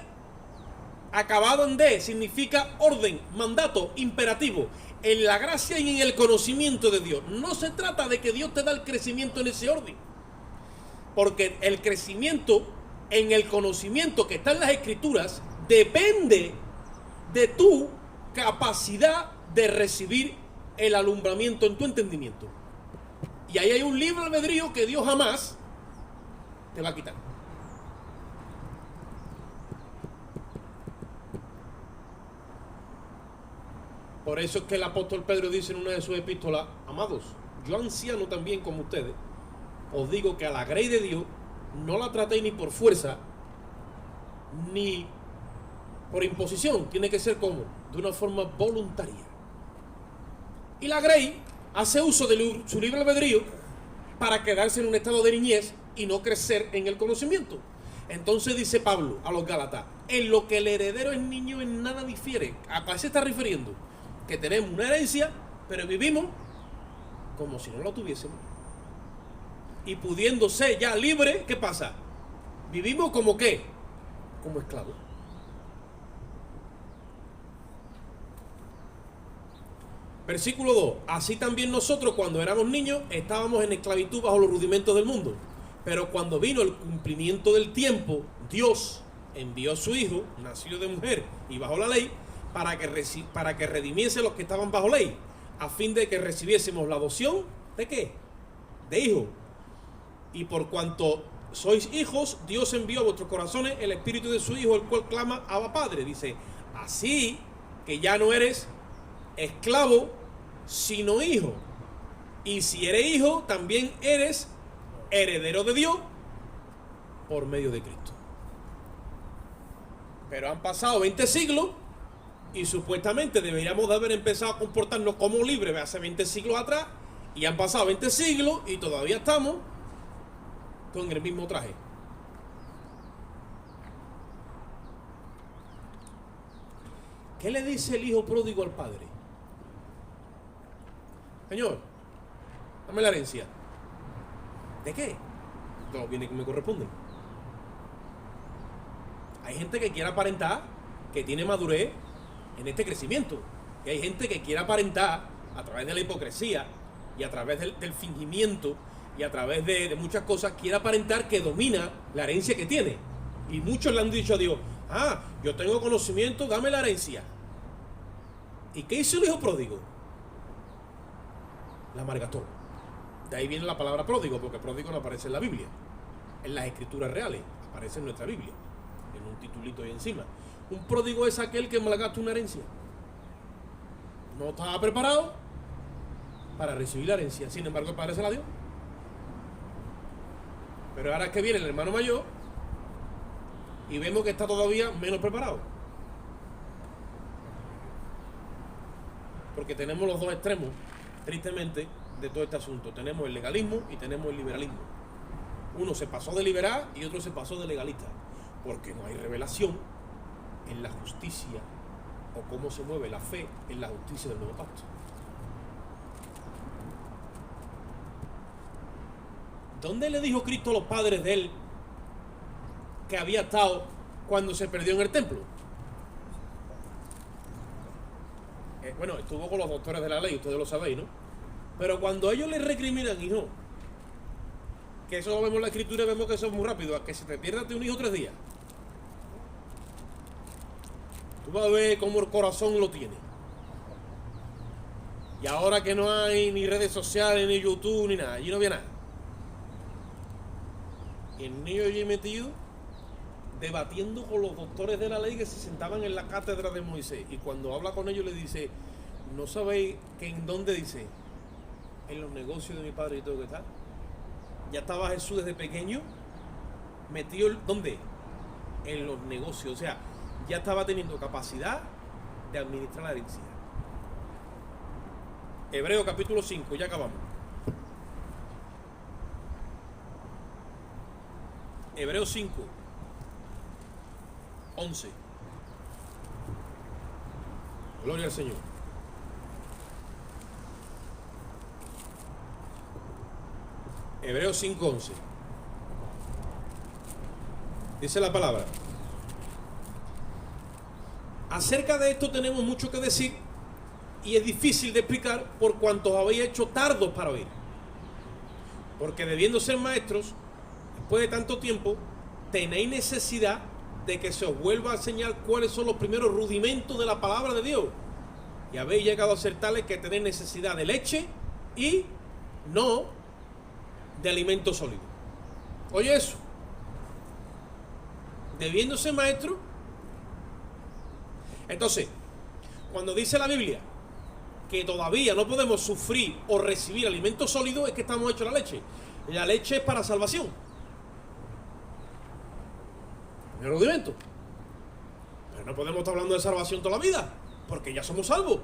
Acabado en D significa orden, mandato, imperativo. En la gracia y en el conocimiento de Dios. No se trata de que Dios te da el crecimiento en ese orden. Porque el crecimiento en el conocimiento que está en las Escrituras depende de tu capacidad de recibir el alumbramiento en tu entendimiento. Y ahí hay un libre albedrío que Dios jamás te va a quitar. Por eso es que el apóstol Pedro dice en una de sus epístolas: amados, yo anciano también como ustedes, os digo que a la grey de Dios no la tratéis ni por fuerza, ni por imposición. Tiene que ser como de una forma voluntaria. Y la grey hace uso de su libre albedrío para quedarse en un estado de niñez y no crecer en el conocimiento. Entonces dice Pablo a los Gálatas: en lo que el heredero es niño en nada difiere. ¿A qué se está refiriendo? Que tenemos una herencia, pero vivimos como si no la tuviésemos. Y pudiendo ser ya libre, ¿qué pasa? Vivimos como ¿qué? Como esclavos. Versículo 2. Así también nosotros, cuando éramos niños, estábamos en esclavitud bajo los rudimentos del mundo. Pero cuando vino el cumplimiento del tiempo, Dios envió a su Hijo, nacido de mujer y bajo la ley, para que redimiese a los que estaban bajo ley, a fin de que recibiésemos la adopción, ¿de qué? De hijo. Y por cuanto sois hijos, Dios envió a vuestros corazones el espíritu de su Hijo, el cual clama: Abba Padre. Dice: así que ya no eres esclavo, sino hijo. Y si eres hijo, también eres heredero de Dios por medio de Cristo. Pero han pasado 20 siglos y supuestamente deberíamos de haber empezado a comportarnos como libres hace 20 siglos atrás, y han pasado 20 siglos y todavía estamos con el mismo traje. ¿Qué le dice el hijo pródigo al padre? Señor, dame la herencia. ¿De qué? De los bienes que me corresponden. Hay gente que quiere aparentar que tiene madurez en este crecimiento. Y hay gente que quiere aparentar a través de la hipocresía y a través del fingimiento y a través de muchas cosas, quiere aparentar que domina la herencia que tiene. Y muchos le han dicho a Dios: yo tengo conocimiento, dame la herencia. ¿Y qué hizo el hijo pródigo? La malgastó. De ahí viene la palabra pródigo, porque pródigo no aparece en la Biblia. En las escrituras reales aparece en nuestra Biblia, en un titulito ahí encima. Un pródigo es aquel que malgasta una herencia. No estaba preparado para recibir la herencia, sin embargo el padre se la dio. Pero ahora es que viene el hermano mayor y vemos que está todavía menos preparado. Porque tenemos los dos extremos, tristemente, de todo este asunto. Tenemos el legalismo y tenemos el liberalismo. Uno se pasó de liberal y otro se pasó de legalista, porque no hay revelación en la justicia o cómo se mueve la fe en la justicia del nuevo pacto. ¿Dónde le dijo Cristo a los padres de él que había estado cuando se perdió en el templo? bueno, estuvo con los doctores de la ley, ustedes lo sabéis, ¿no? Pero cuando ellos le recriminan, hijo, que eso lo vemos en la escritura y vemos que eso es muy rápido, a que se te pierda un hijo 3 días. Tú vas a ver cómo el corazón lo tiene. Y ahora que no hay ni redes sociales, ni YouTube, ni nada, allí no había nada. Y el niño allí metido, debatiendo con los doctores de la ley que se sentaban en la cátedra de Moisés. Y cuando habla con ellos le dice, ¿no sabéis que en dónde dice? En los negocios de mi padre y todo que está. Ya estaba Jesús desde pequeño metido, ¿dónde? En los negocios. O sea, ya estaba teniendo capacidad de administrar la herencia. Hebreo capítulo 5, ya acabamos. Hebreo 5, 11. Gloria al Señor. Hebreo 5, 11. Dice la palabra. Acerca de esto tenemos mucho que decir y es difícil de explicar por cuanto os habéis hecho tardos para oír. Porque debiendo ser maestros, después de tanto tiempo, tenéis necesidad de que se os vuelva a enseñar cuáles son los primeros rudimentos de la palabra de Dios. Y habéis llegado a ser tales que tenéis necesidad de leche y no de alimento sólido. Oye eso. Debiendo ser maestro. Entonces, cuando dice la Biblia que todavía no podemos sufrir o recibir alimento sólido, es que estamos hechos la leche. La leche es para salvación. El rudimento. Pero no podemos estar hablando de salvación toda la vida, porque ya somos salvos.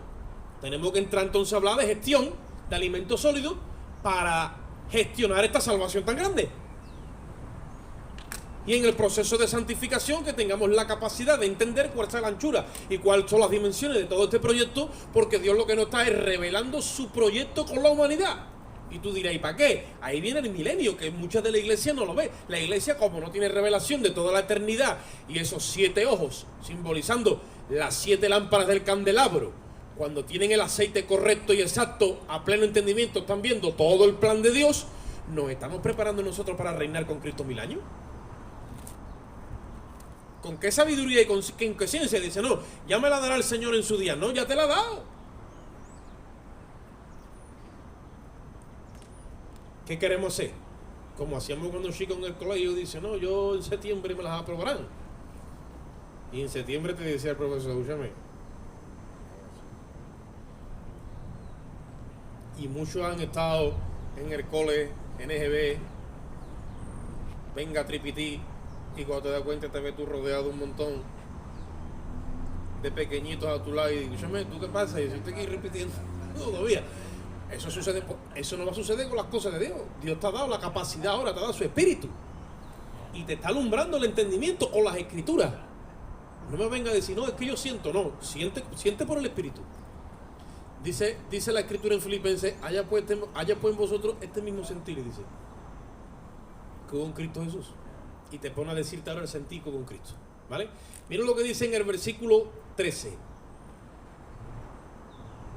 Tenemos que entrar entonces a hablar de gestión de alimento sólido para gestionar esta salvación tan grande. Y en el proceso de santificación que tengamos la capacidad de entender cuál es la anchura y cuáles son las dimensiones de todo este proyecto, porque Dios lo que nos está es revelando su proyecto con la humanidad. Y tú dirás, ¿y para qué? Ahí viene el milenio, que muchas de la iglesia no lo ve. La iglesia, como no tiene revelación de toda la eternidad y esos 7 ojos simbolizando las 7 lámparas del candelabro, cuando tienen el aceite correcto y exacto, a pleno entendimiento, están viendo todo el plan de Dios, ¿nos estamos preparando nosotros para reinar con Cristo 1000 años? ¿Con qué sabiduría y con qué ciencia? Dice, no, ya me la dará el Señor en su día. No, ya te la ha dado. ¿Qué queremos hacer? Como hacíamos cuando chicos en el colegio, dice, no, yo en septiembre me las aprobarán. Y en septiembre te decía el profesor, escúchame. Y muchos han estado en el cole, NGB, venga tripití. Y cuando te das cuenta te ves tú rodeado de un montón de pequeñitos a tu lado y digo, escúchame, ¿tú qué pasa? Y yo estoy aquí repitiendo todavía. Eso no va a suceder con las cosas de Dios. Dios te ha dado la capacidad ahora, te ha dado su espíritu. Y te está alumbrando el entendimiento con las escrituras. No me venga a decir, no, es que yo siento, no, siente por el espíritu. Dice la escritura en Filipenses, haya pues en vosotros este mismo sentir, y dice, que hubo en Cristo Jesús. Y te pone a decirte ahora el sentir con Cristo, ¿vale? Miren lo que dice en el versículo 13.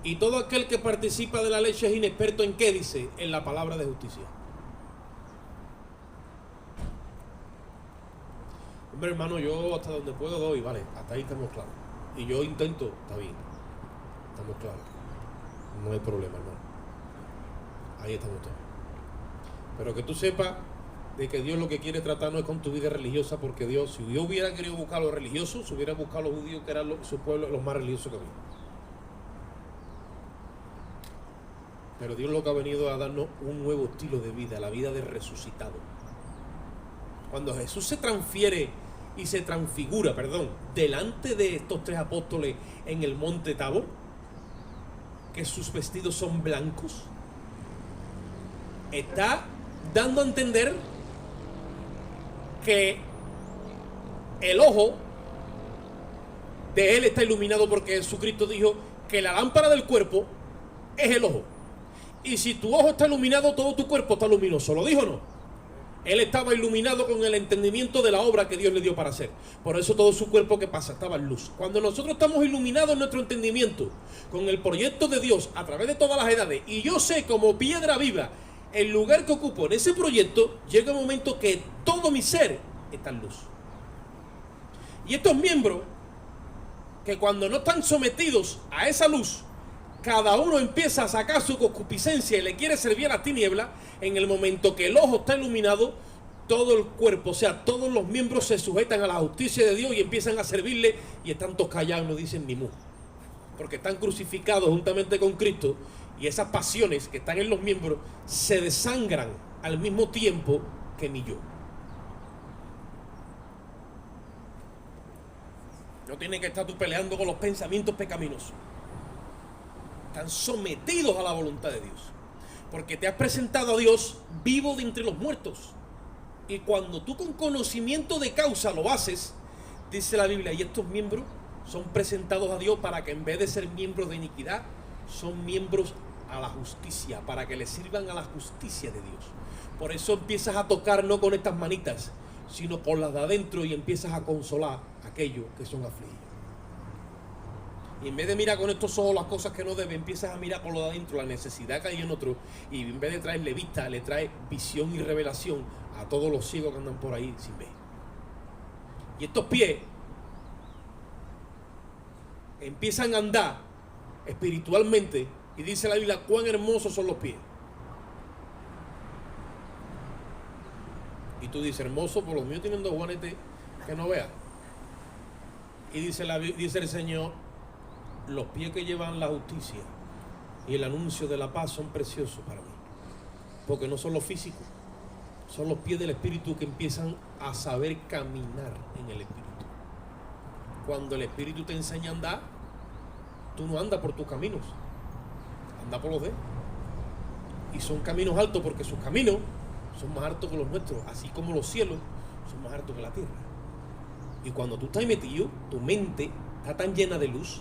Y todo aquel que participa de la leche es inexperto en ¿qué dice? En la palabra de justicia. Hombre, hermano, yo hasta donde puedo doy, vale, hasta ahí estamos claros. Y yo intento, está bien, estamos claros. No hay problema, hermano. Ahí estamos todos. Pero que tú sepas de que Dios lo que quiere tratar no es con tu vida religiosa, porque Dios, si Dios hubiera querido buscar a los religiosos, se hubiera buscado a los judíos, que eran su pueblo, los más religiosos que había. Pero Dios lo que ha venido a darnos un nuevo estilo de vida, la vida de resucitado. Cuando Jesús se transfiere y se transfigura, delante de estos 3 apóstoles en el monte Tabor, que sus vestidos son blancos, está dando a entender que el ojo de él está iluminado, porque Jesucristo dijo que la lámpara del cuerpo es el ojo. Y si tu ojo está iluminado, todo tu cuerpo está luminoso. ¿Lo dijo o no? Él estaba iluminado con el entendimiento de la obra que Dios le dio para hacer. Por eso todo su cuerpo, ¿qué pasa? Estaba en luz. Cuando nosotros estamos iluminados en nuestro entendimiento con el proyecto de Dios a través de todas las edades, y yo sé como piedra viva el lugar que ocupo en ese proyecto, llega un momento que todo mi ser está en luz. Y estos miembros, que cuando no están sometidos a esa luz, cada uno empieza a sacar su concupiscencia y le quiere servir a la tiniebla. En el momento que el ojo está iluminado, todo el cuerpo, o sea, todos los miembros se sujetan a la justicia de Dios y empiezan a servirle, y están todos callados, no dicen ni mu, porque están crucificados juntamente con Cristo, y esas pasiones que están en los miembros se desangran al mismo tiempo que mi yo. No tienes que estar tú peleando con los pensamientos pecaminosos. Están sometidos a la voluntad de Dios, porque te has presentado a Dios vivo de entre los muertos. Y cuando tú con conocimiento de causa lo haces, dice la Biblia, y estos miembros son presentados a Dios para que en vez de ser miembros de iniquidad, son miembros a la justicia, para que le sirvan a la justicia de Dios. Por eso empiezas a tocar no con estas manitas, sino con las de adentro, y empiezas a consolar a aquellos que son afligidos. Y en vez de mirar con estos ojos las cosas que no debe, empiezas a mirar con lo de adentro, la necesidad que hay en otro, y en vez de traerle vista, le trae visión y revelación a todos los ciegos que andan por ahí sin ver. Y estos pies empiezan a andar espiritualmente, y dice la Biblia cuán hermosos son los pies. Y tú dices, hermoso, por los míos tienen dos guanetes que no veas. Y dice el Señor, los pies que llevan la justicia y el anuncio de la paz son preciosos para mí, porque no son los físicos, son los pies del Espíritu que empiezan a saber caminar en el Espíritu. Cuando el Espíritu te enseña a andar, tú no andas por tus caminos, andas por los de él. Y son caminos altos, porque sus caminos son más altos que los nuestros, así como los cielos son más altos que la tierra. Y cuando tú estás metido, tu mente está tan llena de luz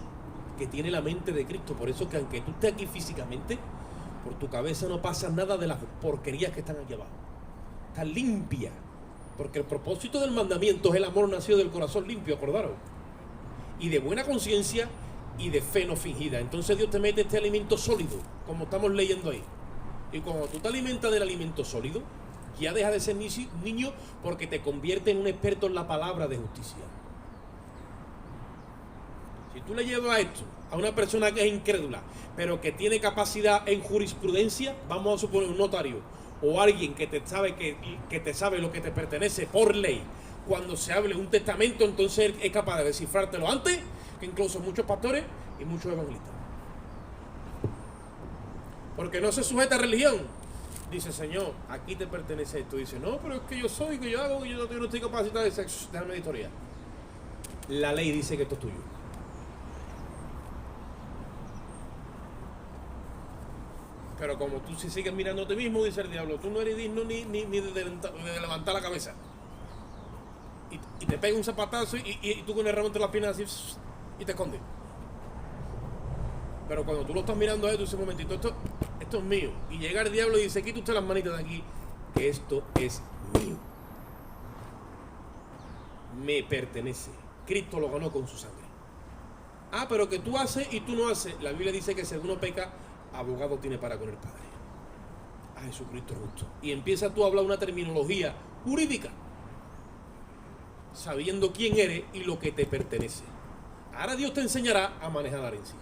que tiene la mente de Cristo. Por eso que aunque tú estés aquí físicamente, por tu cabeza no pasa nada de las porquerías que están aquí abajo. Está limpia, porque el propósito del mandamiento es el amor nacido del corazón limpio, acordaros, y de buena conciencia y de fe no fingida. Entonces Dios te mete este alimento sólido, como estamos leyendo ahí. Y cuando tú te alimentas del alimento sólido, ya deja de ser niño, porque te convierte en un experto en la palabra de justicia. Si tú le llevas esto a una persona que es incrédula, pero que tiene capacidad en jurisprudencia, vamos a suponer un notario o alguien que te sabe lo que te pertenece por ley, cuando se hable un testamento, entonces es capaz de descifrártelo antes que incluso muchos pastores y muchos evangelistas. Porque no se sujeta a religión. Dice, Señor, aquí te pertenece esto. Dice, no, pero es que yo soy, que yo hago, que yo no estoy capacitado de sexo. Déjame editorial. La ley dice que esto es tuyo. Pero como tú si sigues mirando a ti mismo, dice el diablo, tú no eres digno ni de levantar la cabeza. Y te pega un zapatazo y tú con el ramo entre las piernas así y te escondes. Pero cuando tú lo estás mirando a él, tú dices, un momentito, esto es mío. Y llega el diablo y dice, quita usted las manitas de aquí, que esto es mío. Me pertenece. Cristo lo ganó con su sangre. Ah, pero que tú haces y tú no haces. La Biblia dice que si alguno peca, abogado tiene para con el Padre. A Jesucristo justo. Y empieza tú a hablar una terminología jurídica, sabiendo quién eres y lo que te pertenece. Ahora Dios te enseñará a manejar la herencia.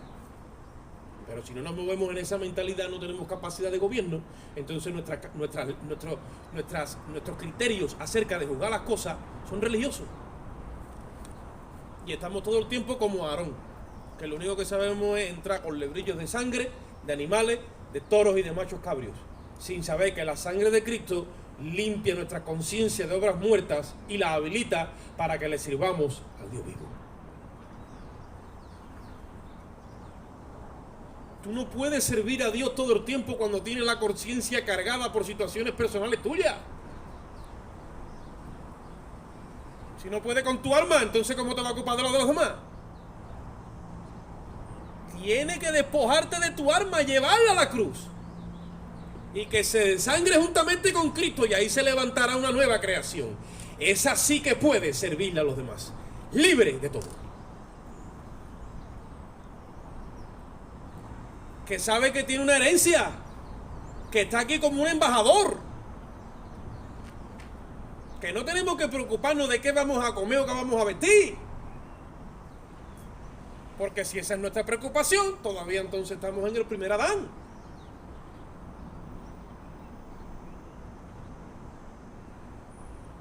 Pero si no nos movemos en esa mentalidad, no tenemos capacidad de gobierno, entonces nuestros criterios acerca de juzgar las cosas son religiosos. Y estamos todo el tiempo como Aarón, que lo único que sabemos es entrar con lebrillos de sangre, de animales, de toros y de machos cabrios, sin saber que la sangre de Cristo limpia nuestra conciencia de obras muertas y la habilita para que le sirvamos al Dios vivo. Tú no puedes servir a Dios todo el tiempo cuando tienes la conciencia cargada por situaciones personales tuyas. Si no puedes con tu arma, entonces ¿cómo te va a ocupar de lo de los demás? Tienes que despojarte de tu arma, llevarla a la cruz. y que se desangre juntamente con Cristo, y ahí se levantará una nueva creación. Esa sí que puede servirle a los demás, libre de todo. Que sabe que tiene una herencia, que está aquí como un embajador, que no tenemos que preocuparnos de qué vamos a comer o qué vamos a vestir, porque si esa es nuestra preocupación, todavía entonces estamos en el primer Adán.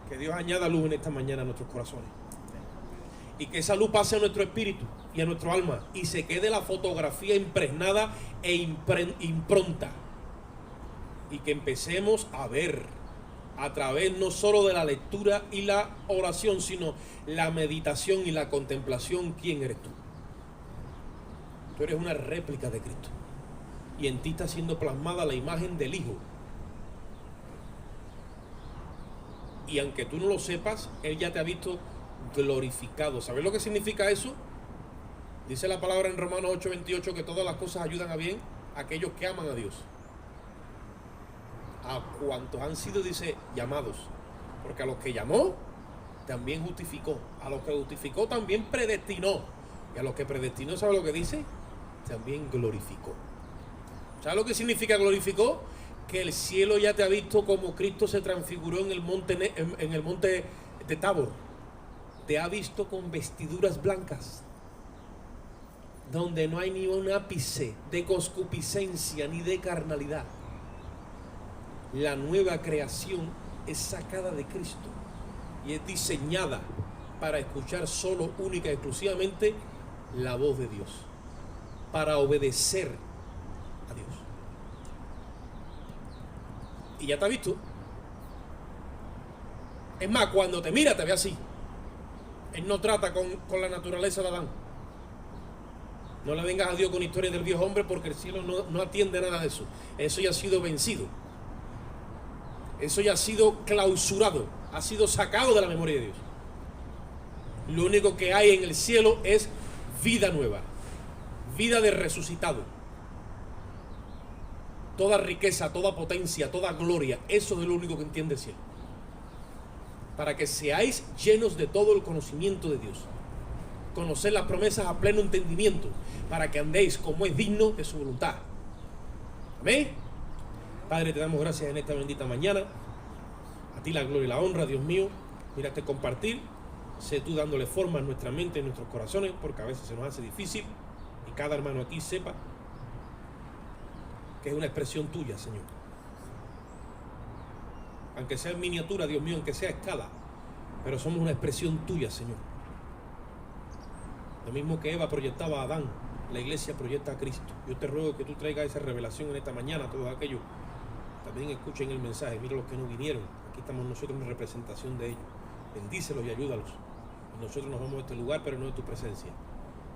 Que Dios añada luz en esta mañana a nuestros corazones, y que esa luz pase a nuestro espíritu y a nuestro alma, y se quede la fotografía impregnada e impronta, y que empecemos a ver a través no solo de la lectura y la oración, sino la meditación y la contemplación, quién eres tú. Tú eres una réplica de Cristo, y en ti está siendo plasmada la imagen del Hijo. Y aunque tú no lo sepas, Él ya te ha visto glorificado. ¿Sabes lo que significa eso? Dice la palabra en Romanos 8:28 que todas las cosas ayudan a bien a aquellos que aman a Dios, a cuantos han sido, dice, llamados. Porque a los que llamó, también justificó. A los que justificó, también predestinó. Y a los que predestinó, ¿sabe lo que dice? También glorificó. ¿Sabe lo que significa glorificó? Que el cielo ya te ha visto como Cristo se transfiguró en el monte de Tabor. Te ha visto con vestiduras blancas, donde no hay ni un ápice de concupiscencia ni de carnalidad. La nueva creación es sacada de Cristo y es diseñada para escuchar solo, única y exclusivamente la voz de Dios, para obedecer a Dios. Y ya te ha visto. Es más, cuando te mira te ve así. Él no trata con la naturaleza de Adán. No le vengas a Dios con historias del viejo hombre, porque el cielo no atiende nada de eso. Eso ya ha sido vencido. Eso ya ha sido clausurado. Ha sido sacado de la memoria de Dios. Lo único que hay en el cielo es vida nueva. Vida de resucitado. Toda riqueza, toda potencia, toda gloria, eso es lo único que entiende el cielo. Para que seáis llenos de todo el conocimiento de Dios. Conocer las promesas a pleno entendimiento, para que andéis como es digno de su voluntad. Amén. Padre, te damos gracias en esta bendita mañana. A ti la gloria y la honra, Dios mío. Mira este compartir. Sé tú dándole forma a nuestra mente y a nuestros corazones, porque a veces se nos hace difícil. Y cada hermano aquí sepa que es una expresión tuya, Señor. Aunque sea en miniatura, Dios mío, aunque sea a escala, pero somos una expresión tuya, Señor. Lo mismo que Eva proyectaba a Adán, la iglesia proyecta a Cristo. Yo te ruego que tú traigas esa revelación en esta mañana a todos aquellos. También escuchen el mensaje. Mira los que no vinieron. Aquí estamos nosotros en representación de ellos. Bendícelos y ayúdalos. Y nosotros nos vamos a este lugar, pero no de tu presencia,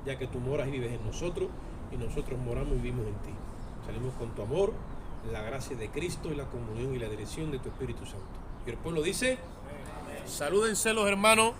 ya que tú moras y vives en nosotros, y nosotros moramos y vivimos en ti. Salimos con tu amor, la gracia de Cristo y la comunión y la dirección de tu Espíritu Santo. Y el pueblo dice, amén. Salúdense los hermanos.